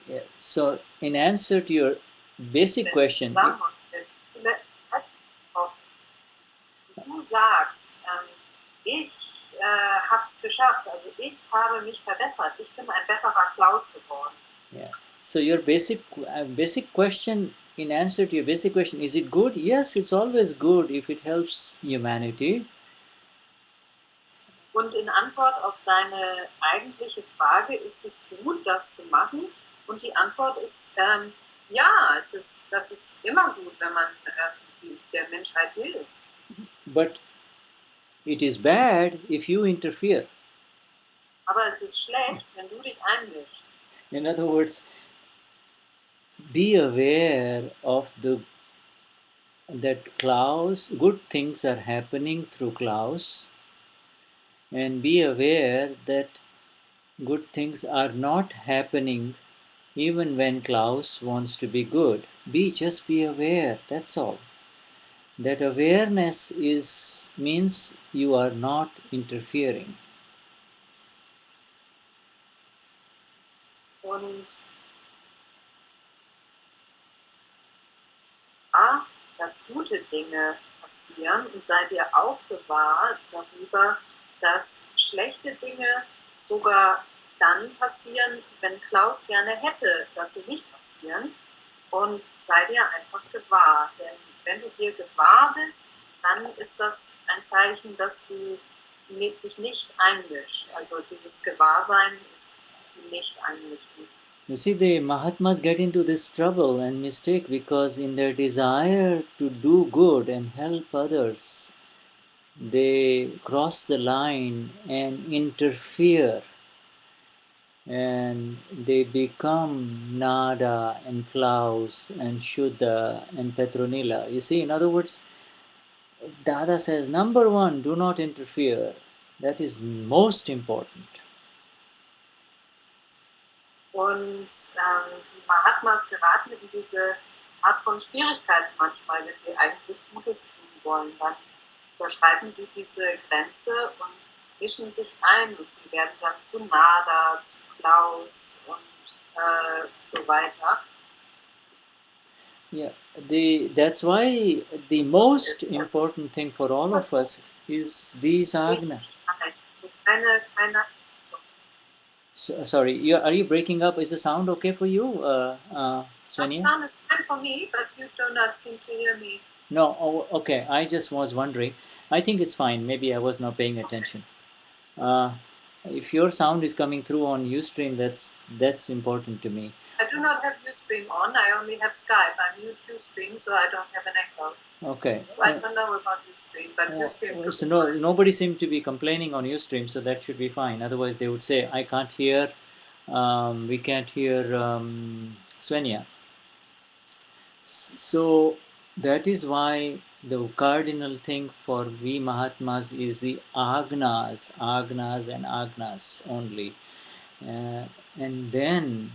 Yeah. So, in answer to your basic question, du sagst, ich habe es geschafft, also ich habe mich verbessert, ich bin ein besserer Klaus geworden. Yeah. So your basic question, in answer to your basic question, is it good? Yes, it's always good if it helps humanity. Und in Antwort auf deine eigentliche Frage, ist es gut, das zu machen? Und die Antwort ist, ja, das ist immer gut, wenn man der Menschheit hilft. But it is bad if you interfere. Aber es ist schlecht, wenn du dich einmischst. In other words, be aware of that Klaus, good things are happening through Klaus, and be aware that good things are not happening even when Klaus wants to be good. Just be aware, that's all. That awareness means you are not interfering. Und dass gute Dinge passieren und sei dir auch bewahrt darüber, dass schlechte Dinge sogar dann passieren, wenn Klaus gerne hätte, dass sie nicht passieren. Und sei dir einfach gewahr, denn wenn du dir gewahr bist, dann ist das ein Zeichen, dass du dich nicht einmischst. Also dieses Gewahrsein ist die Nicht-Einmischung. You see, the Mahatmas get into this trouble and mistake because in their desire to do good and help others, they cross the line and interfere, and they become Nada and Klaus and Shuddha and Petronila. You see, in other words, Dada says, number one, do not interfere. That is most important. Und die Mahatmas geraten in diese Art von Schwierigkeiten manchmal, wenn sie eigentlich Gutes tun wollen. Dann überschreiten sie diese Grenze und mischen sich ein und sie werden dann zu Nada, zu Klaus und so weiter. Yeah, that's why the most important thing for all of us is these agna. Sorry, are you breaking up? Is the sound okay for you, Swenja? Sound is fine for me, but you do not seem to hear me. No, okay. I just was wondering. I think it's fine. Maybe I was not paying attention. Uh, if your sound is coming through on Ustream, that's important to me. I do not have Ustream on. I only have Skype. I mute Ustream, so I don't have an echo. Okay. So I don't know about Ustream, but Ustream should So be fine. nobody seemed to be complaining on Ustream, so that should be fine. Otherwise, they would say, "I can't hear. We can't hear Swenja." So that is why the cardinal thing for we Mahatmas is the agnas, agnas, and agnas only. And then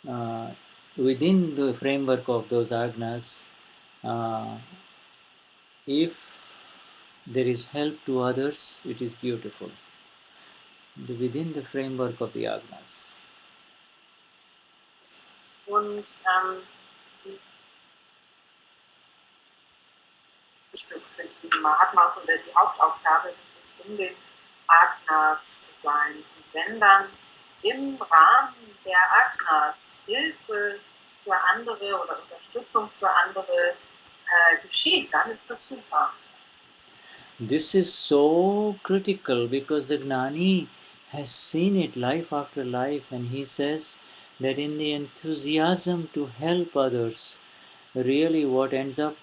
uh, within the framework of those agnas, uh, if there is help to others, it is beautiful. Within the framework of the agnas. Und die Stück für die Mahatmas oder die Hauptaufgabe in den Agnas zu sein. Und wenn dann im Rahmen der Agnas Hilfe für andere oder Unterstützung für andere geschieht, dann ist das super. This is so critical because the Gnani has seen it life after life, and he says that in the enthusiasm to help others, really what ends up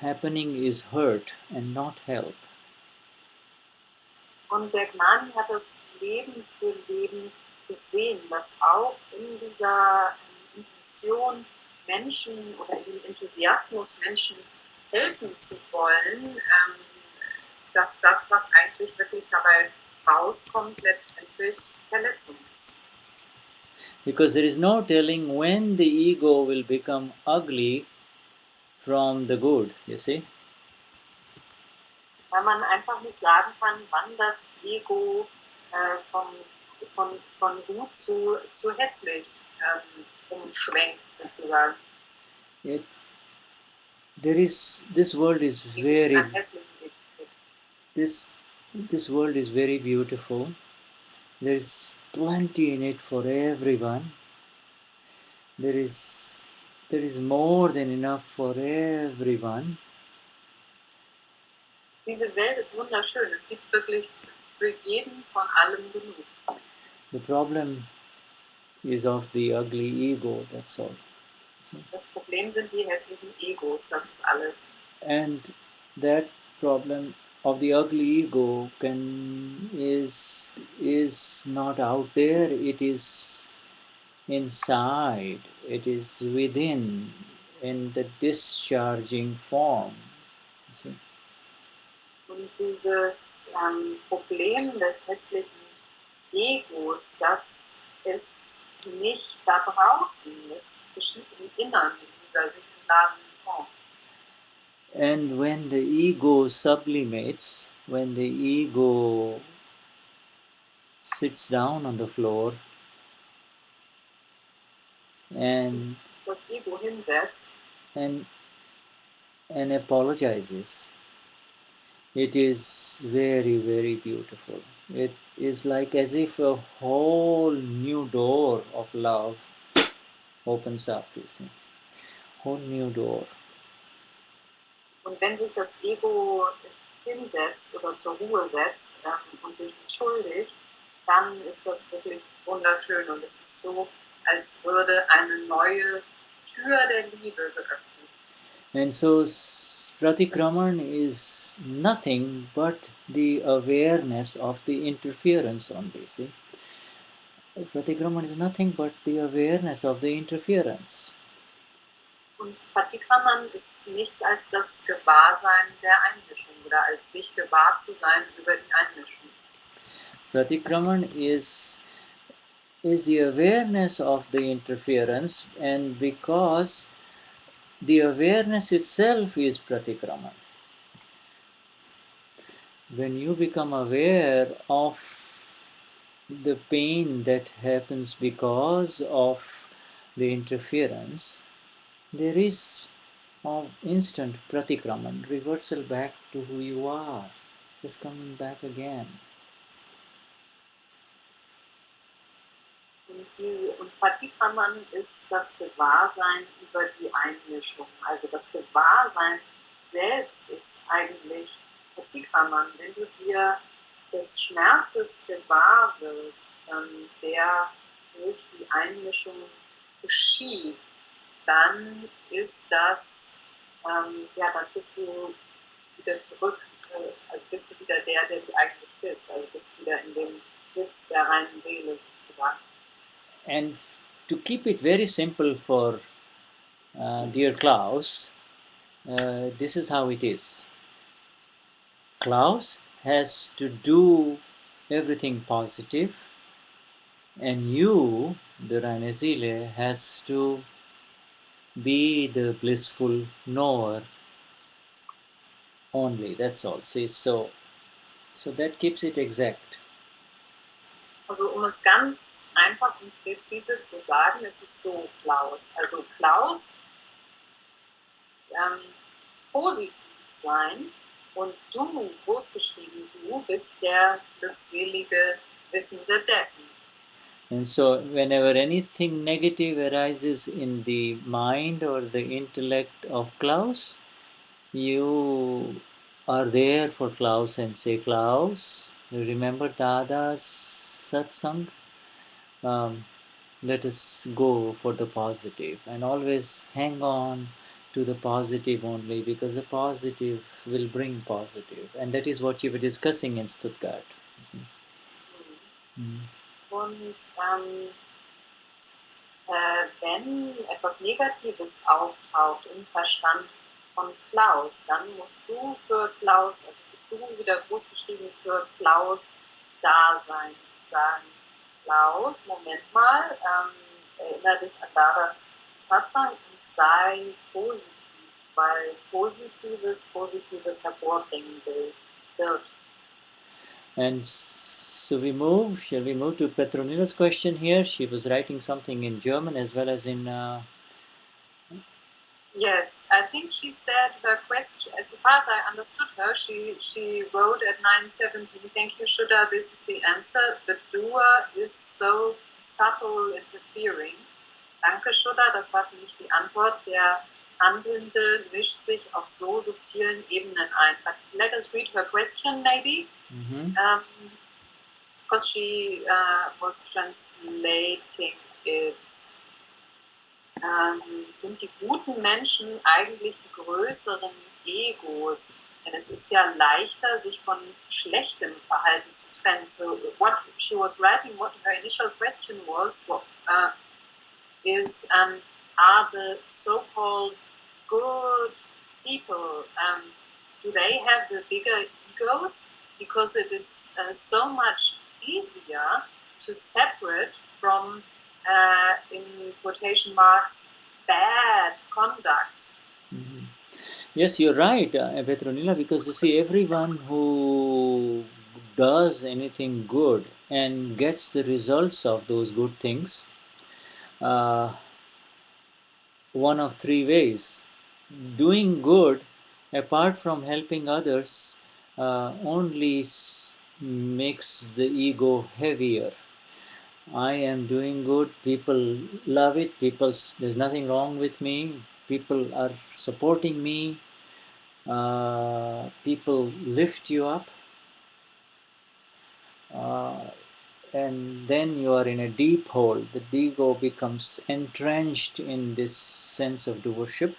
happening is hurt and not help. Und der Gnani hat das Leben für Leben gesehen, dass auch in dieser Intention Menschen oder in dem Enthusiasmus Menschen helfen zu wollen, dass das, was eigentlich wirklich dabei rauskommt, letztendlich Verletzung ist. Because there is no telling when the ego will become ugly from the good, you see. Weil man einfach nicht sagen kann, wann das Ego von gut zu hässlich umschwenkt, sozusagen. This world is very this world is very beautiful. There is plenty in it for everyone. There is more than enough for everyone. Diese Welt ist wunderschön. Es gibt wirklich für jeden von allem genug. The problem is of the ugly ego, that's all. Das Problem sind die hässlichen Egos, das ist alles. And that problem of the ugly ego is not out there, it is inside, it is within, in the discharging form. See? Und dieses Problem des hässlichen Egos, das ist nicht da draußen, das geschieht im Innern, in dieser säkularen Form. And when the ego sublimates, when the ego sits down on the floor and das Ego hinsetzt and apologizes, it is very, very beautiful. It is like as if a whole new door of love opens up, you see. Whole new door. Und wenn sich das Ego hinsetzt oder zur Ruhe setzt und sich entschuldigt, dann ist das wirklich wunderschön und es ist so, als würde eine neue Tür der Liebe geöffnet. And so Pratikraman is nothing but the awareness of the interference only, see. Pratikraman is nothing but the awareness of the interference. Und Pratikraman ist nichts als das Gewahrsein der Einmischung oder als sich gewahr zu sein über die Einmischung. Pratikraman is the awareness of the interference, and because the awareness itself is Pratikraman. When you become aware of the pain that happens because of the interference, there is instant pratikraman, reversal back to who you are, just coming back again. Und Pratikraman ist das Gewahrsein über die Einmischung. Also das Gewahrsein selbst ist eigentlich Pratikraman. Wenn du dir des Schmerzes gewahr wirst, der durch die Einmischung geschieht, dann ist das, ja, dann bist du wieder zurück, also bist du wieder der du eigentlich bist. Also bist du wieder in dem Sitz der reinen Seele sozusagen. And to keep it very simple for dear Klaus, this is how it is. Klaus has to do everything positive, and you, the reine Seele, has to be the blissful knower only. That's all. See, so that keeps it exact. Also um es ganz einfach und präzise zu sagen, es ist so, Klaus. Also Klaus, positiv sein und du, großgeschrieben du, bist der glückselige Wissende dessen. And so, whenever anything negative arises in the mind or the intellect of Klaus, you are there for Klaus and say, Klaus, you remember Dada's Satsang? Let us go for the positive and always hang on to the positive only, because the positive will bring positive. And that is what you were discussing in Stuttgart. Und wenn etwas Negatives auftaucht im Verstand von Klaus, dann musst du für Klaus, also du wieder großgeschrieben für Klaus da sein. Sagen, Klaus, Moment mal, erinnere dich an das Satsang und sei positiv, weil Positives hervorbringen wird. And so shall we move to Petronila's question here? She was writing something in German as well as in... Yes, I think she said her question, as far as I understood her, she wrote at 9:17, thank you, Shuddha, this is the answer. The doer is so subtle interfering. Danke, Shuddha, das war für mich die Antwort. Der Handelnde mischt sich auf so subtilen Ebenen ein. But let us read her question, maybe. Because she was translating it. Sind die guten Menschen eigentlich die größeren Egos? Denn es ist ja leichter, sich von schlechtem Verhalten zu trennen. So what she was writing, what her initial question was, is are the so-called good people, do they have the bigger egos? Because it is so much easier to separate from in quotation marks, bad conduct. Yes, you're right, Petronila, because you see, everyone who does anything good and gets the results of those good things, one of three ways. Doing good, apart from helping others, only makes the ego heavier. I am doing good, people love it, there's nothing wrong with me, people are supporting me, people lift you up, and then you are in a deep hole. The ego becomes entrenched in this sense of doership.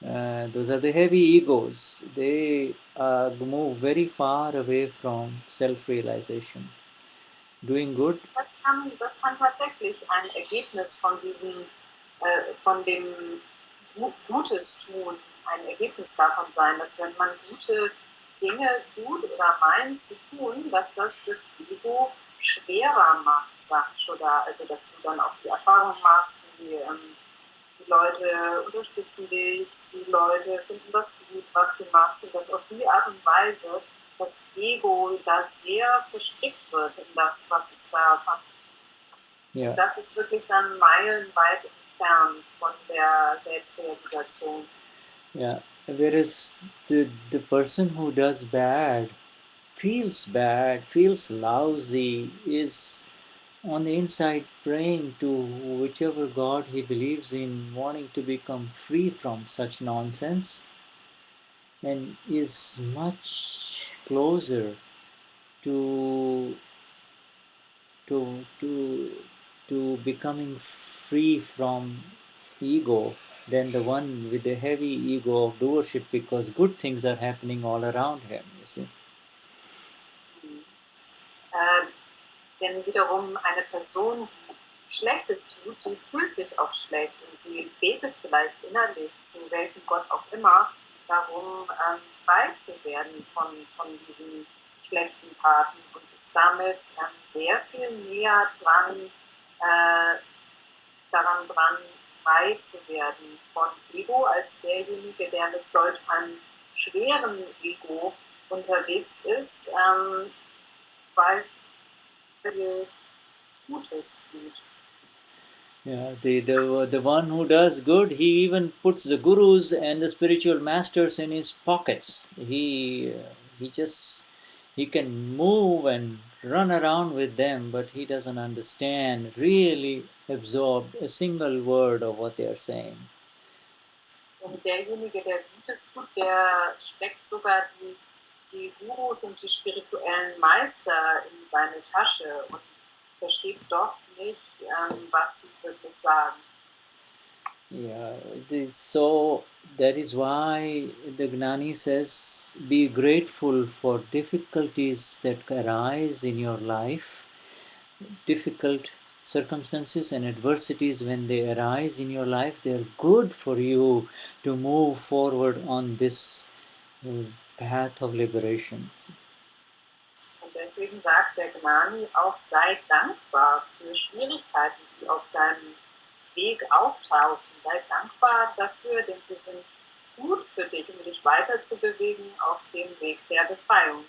Those are the heavy egos. They move very far away from self-realization. Doing good. Das kann tatsächlich ein Ergebnis von diesem, von dem Gutes tun, ein Ergebnis davon sein, dass wenn man gute Dinge tut oder meint zu tun, dass das Ego schwerer macht, sagt Shuddha. Also dass du dann auch die Erfahrung machst, die Leute unterstützen dich, die Leute finden das gut, was du machst, und dass auf die Art und Weise das Ego da sehr verstrickt wird in das, was es da macht. Ja. Das ist wirklich dann meilenweit fern von der Selbstrealisation. Yeah, whereas the person who does bad, feels lousy, is on the inside praying to whichever God he believes in, wanting to become free from such nonsense, and is much closer to to to to becoming free from ego than the one with the heavy ego of doership, because good things are happening all around him, you see. Denn wiederum eine Person, die Schlechtes tut, die fühlt sich auch schlecht und sie betet vielleicht innerlich, zu welchem Gott auch immer, darum frei zu werden von diesen schlechten Taten und ist damit sehr viel näher daran dran, frei zu werden von Ego, als derjenige, der mit solch einem schweren Ego unterwegs ist, weil Gutes tut. Yeah, the one who does good, he even puts the gurus and the spiritual masters in his pockets. He just he can move and run around with them, but he doesn't understand, really absorb a single word of what they are saying. Und derjenige, der Gutes tut, der steckt sogar die Gurus und die spirituellen Meister in seine Tasche und versteht doch nicht, was sie wirklich sagen. Yeah, so that is why the Gnani says, be grateful for difficulties that arise in your life, difficult circumstances and adversities. When they arise in your life, they are good for you to move forward on this path of liberation. Und deswegen sagt der Gnani auch, sei dankbar für Schwierigkeiten, die auf deinem Weg auftauchen. Sei dankbar dafür, denn sie sind gut für dich, um dich weiter zu bewegen auf dem Weg der Befreiung.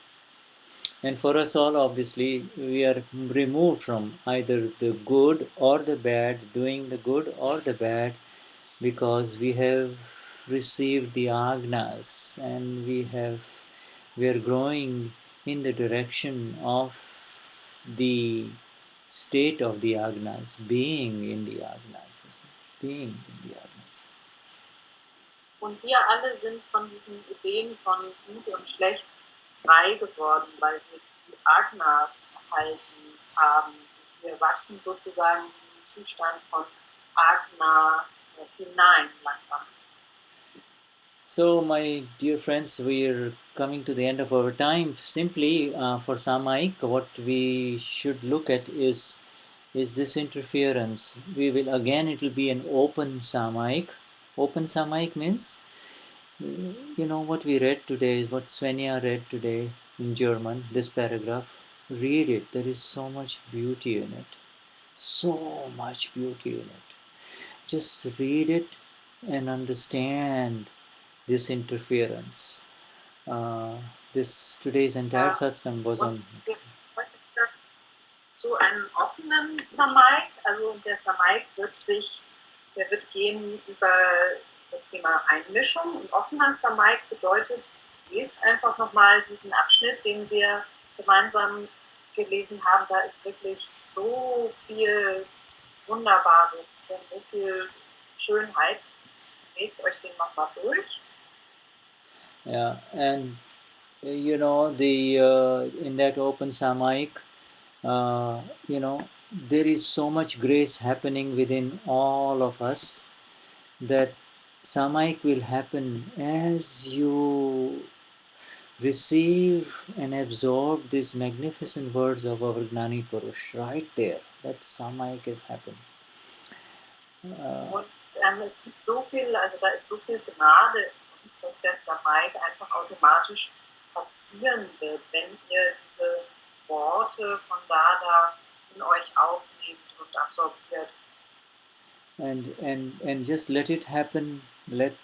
And for us all, obviously, we are removed from either the good or the bad, doing the good or the bad, because we have received the agnas, and we are growing in the direction of the state of the agnas, being in the agnas, being in the agnas. Und wir alle sind von diesen Ideen von gut und schlecht frei geworden, weil wir die Agnas erhalten haben. Wir wachsen sozusagen in den Zustand von Agna hinein langsam. So, my dear friends, we are coming to the end of our time. Simply, for Samayik, what we should look at is this interference. We will again, it will be an open Samayik. Open Samayik means, you know, what we read today, what Swenja read today in German, this paragraph. Read it. There is so much beauty in it. So much beauty in it. Just read it and understand this interference. This today's entire satsang was on. So einen offenen Samayik, also der Samayik der wird gehen über das Thema Einmischung. Und offener Samayik bedeutet, lest einfach nochmal diesen Abschnitt, den wir gemeinsam gelesen haben. Da ist wirklich so viel Wunderbares, so viel Schönheit. Lest euch den nochmal durch. Yeah, and you know, in that open Samayik, you know, there is so much grace happening within all of us that Samayik will happen as you receive and absorb these magnificent words of our Gnani Purush right there. That Samayik is happening. Und es gibt so viel, also da ist so viel Gnade in uns, dass der Samayik einfach automatisch passieren wird, wenn ihr diese Worte von Dada in euch aufnehmt und absorbiert. And just let it happen. Let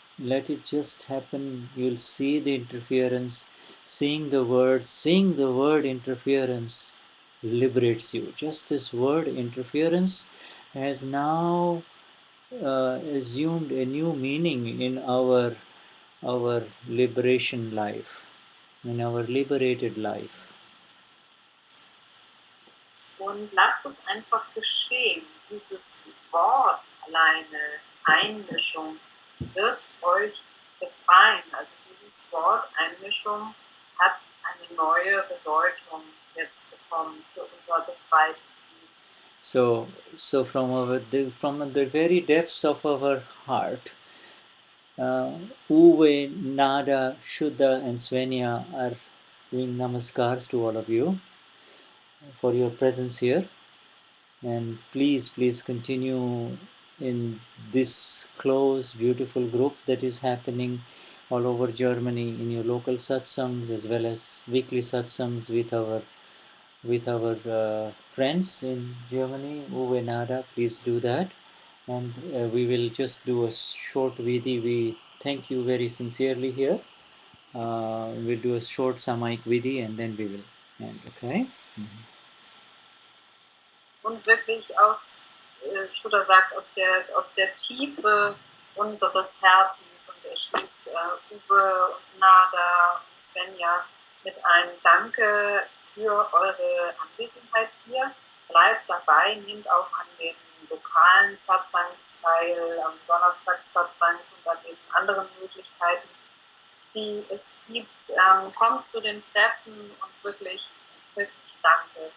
it just happen. You'll see the interference. Seeing the word interference liberates you. Just this word interference has now assumed a new meaning in our liberation life, in our liberated life. Und lasst es einfach geschehen. Dieses Wort alleine, Einmischung, wird euch befreien. Also dieses Wort Einmischung hat eine neue Bedeutung jetzt bekommen für unser befreites Leben. So from the very depths of our heart, Uwe, Nada, Shuddha and Swenja are doing namaskars to all of you for your presence here. And please continue in this close, beautiful group that is happening all over Germany in your local satsangs as well as weekly satsangs with our friends in Germany. Uwe Nada, please do that. And we will just do a short vidhi. We thank you very sincerely here. We'll do a short Samayik vidhi and then we will end, okay? Und wirklich aus, Shuddha sagt, aus der Tiefe unseres Herzens, und er schließt Uwe und Nada und Svenja mit einem Danke für eure Anwesenheit hier. Bleibt dabei, nehmt auch an den lokalen Satsangs teil, am Donnerstags-Satsangs und an den anderen Möglichkeiten, die es gibt. Kommt zu den Treffen und wirklich danke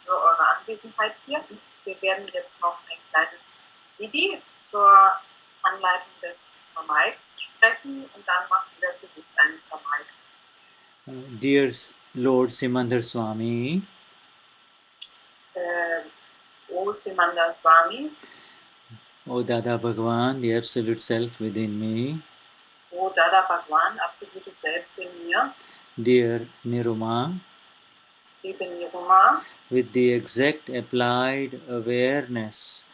für eure Anwesenheit hier. Wir werden jetzt noch ein kleines Video zur Anleitung des Samayiks sprechen und dann macht jeder für sich seinen Samayik. Dear Lord Simandhar Swami, O Simandhar Swami, O Dada Bhagwan, the Absolute Self within me, O Dada Bhagwan, absolutes Selbst in mir, dear Niruma, liebe Niruma, with the exact applied awareness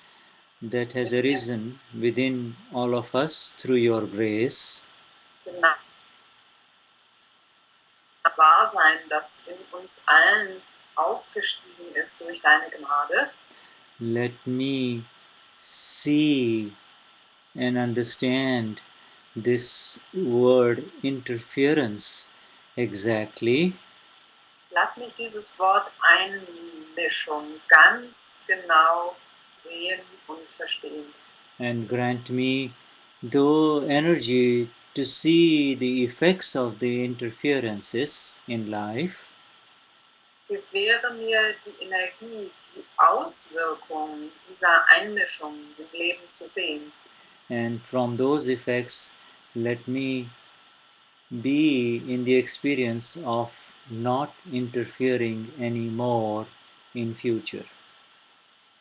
that has arisen within all of us through your grace, Wahrsein, das in uns allen aufgestiegen ist durch deine Gnade. let me see and understand this word interference exactly. Lass mich dieses Wort Einmischung ganz genau sehen und verstehen. And grant me the energy to see the effects of the interferences in life. Gewähre mir die Energie, die Auswirkungen dieser Einmischung im Leben zu sehen. And from those effects, let me be in the experience of not interfering anymore in future.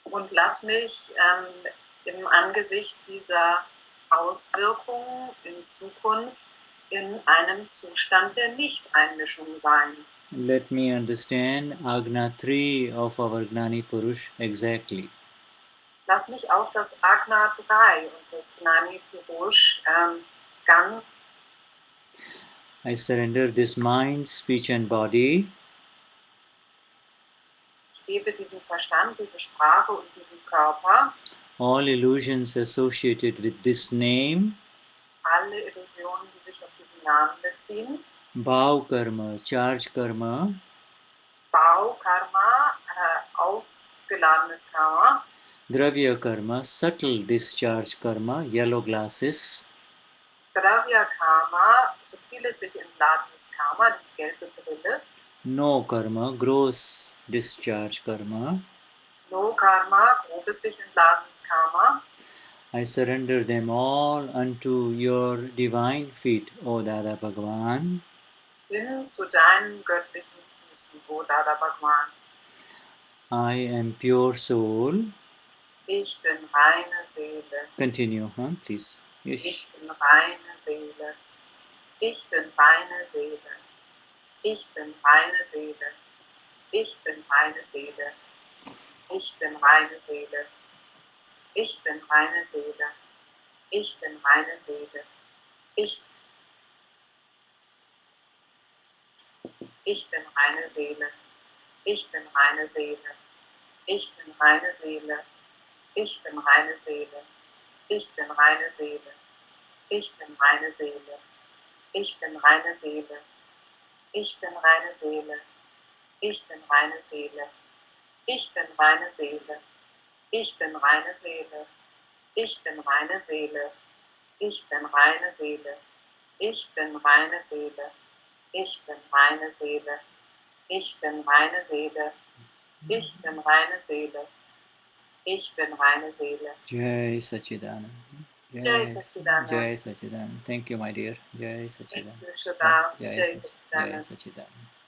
Und lass mich im Angesicht dieser Auswirkungen in Zukunft in einem Zustand der Nicht-Einmischung sein. Let me understand Agna 3 of our Gnani Purush exactly. Lass mich auch das Agna 3 unseres Gnani Purush ganz. I surrender this mind, speech and body. Ich gebe diesem Verstand, diese Sprache und diesem Körper all illusions associated with this name, alle Illusionen, die sich auf diesen Namen beziehen, Bhav Karma, Charge Karma, Baukarma, aufgeladenes Karma, Dravya Karma, Subtle Discharge Karma, Yellow Glasses, Dravya Karma, subtiles sich entladenes Karma, die gelbe Brille, No Karma, Gross Discharge Karma. No Karma, grobes sich entladenes Karma. I surrender them all unto your divine feet, O Dada Bhagwan. Hin zu deinen göttlichen Füßen, O Dada Bhagwan. I am pure soul. Ich bin reine Seele. Continue, please. Yes. Ich bin reine Seele. Ich bin reine Seele. Ich bin reine Seele. Ich bin reine Seele. Ich bin reine Seele. Ich bin reine Seele. Ich bin reine Seele. Ich bin reine Seele. Ich bin reine Seele. Ich bin reine Seele. Ich bin reine Seele. Ich bin reine Seele. Ich bin reine Seele. Ich bin reine Seele. Ich bin reine Seele. Ich bin reine Seele. Ich bin reine Seele. Ich bin reine Seele. Ich bin reine Seele. Ich bin reine Seele. Ich bin reine Seele. Ich bin reine Seele. Ich bin reine Seele. Ich bin reine Seele. Ich bin reine Seele. Jai Sachidanand. Jai Sachidanand. Jai Sachidanand. Thank you, my dear. Jai Sachidanand. Shuddha. Jai Jai Sachidanand. Sachidanand. Jai Sachidanand.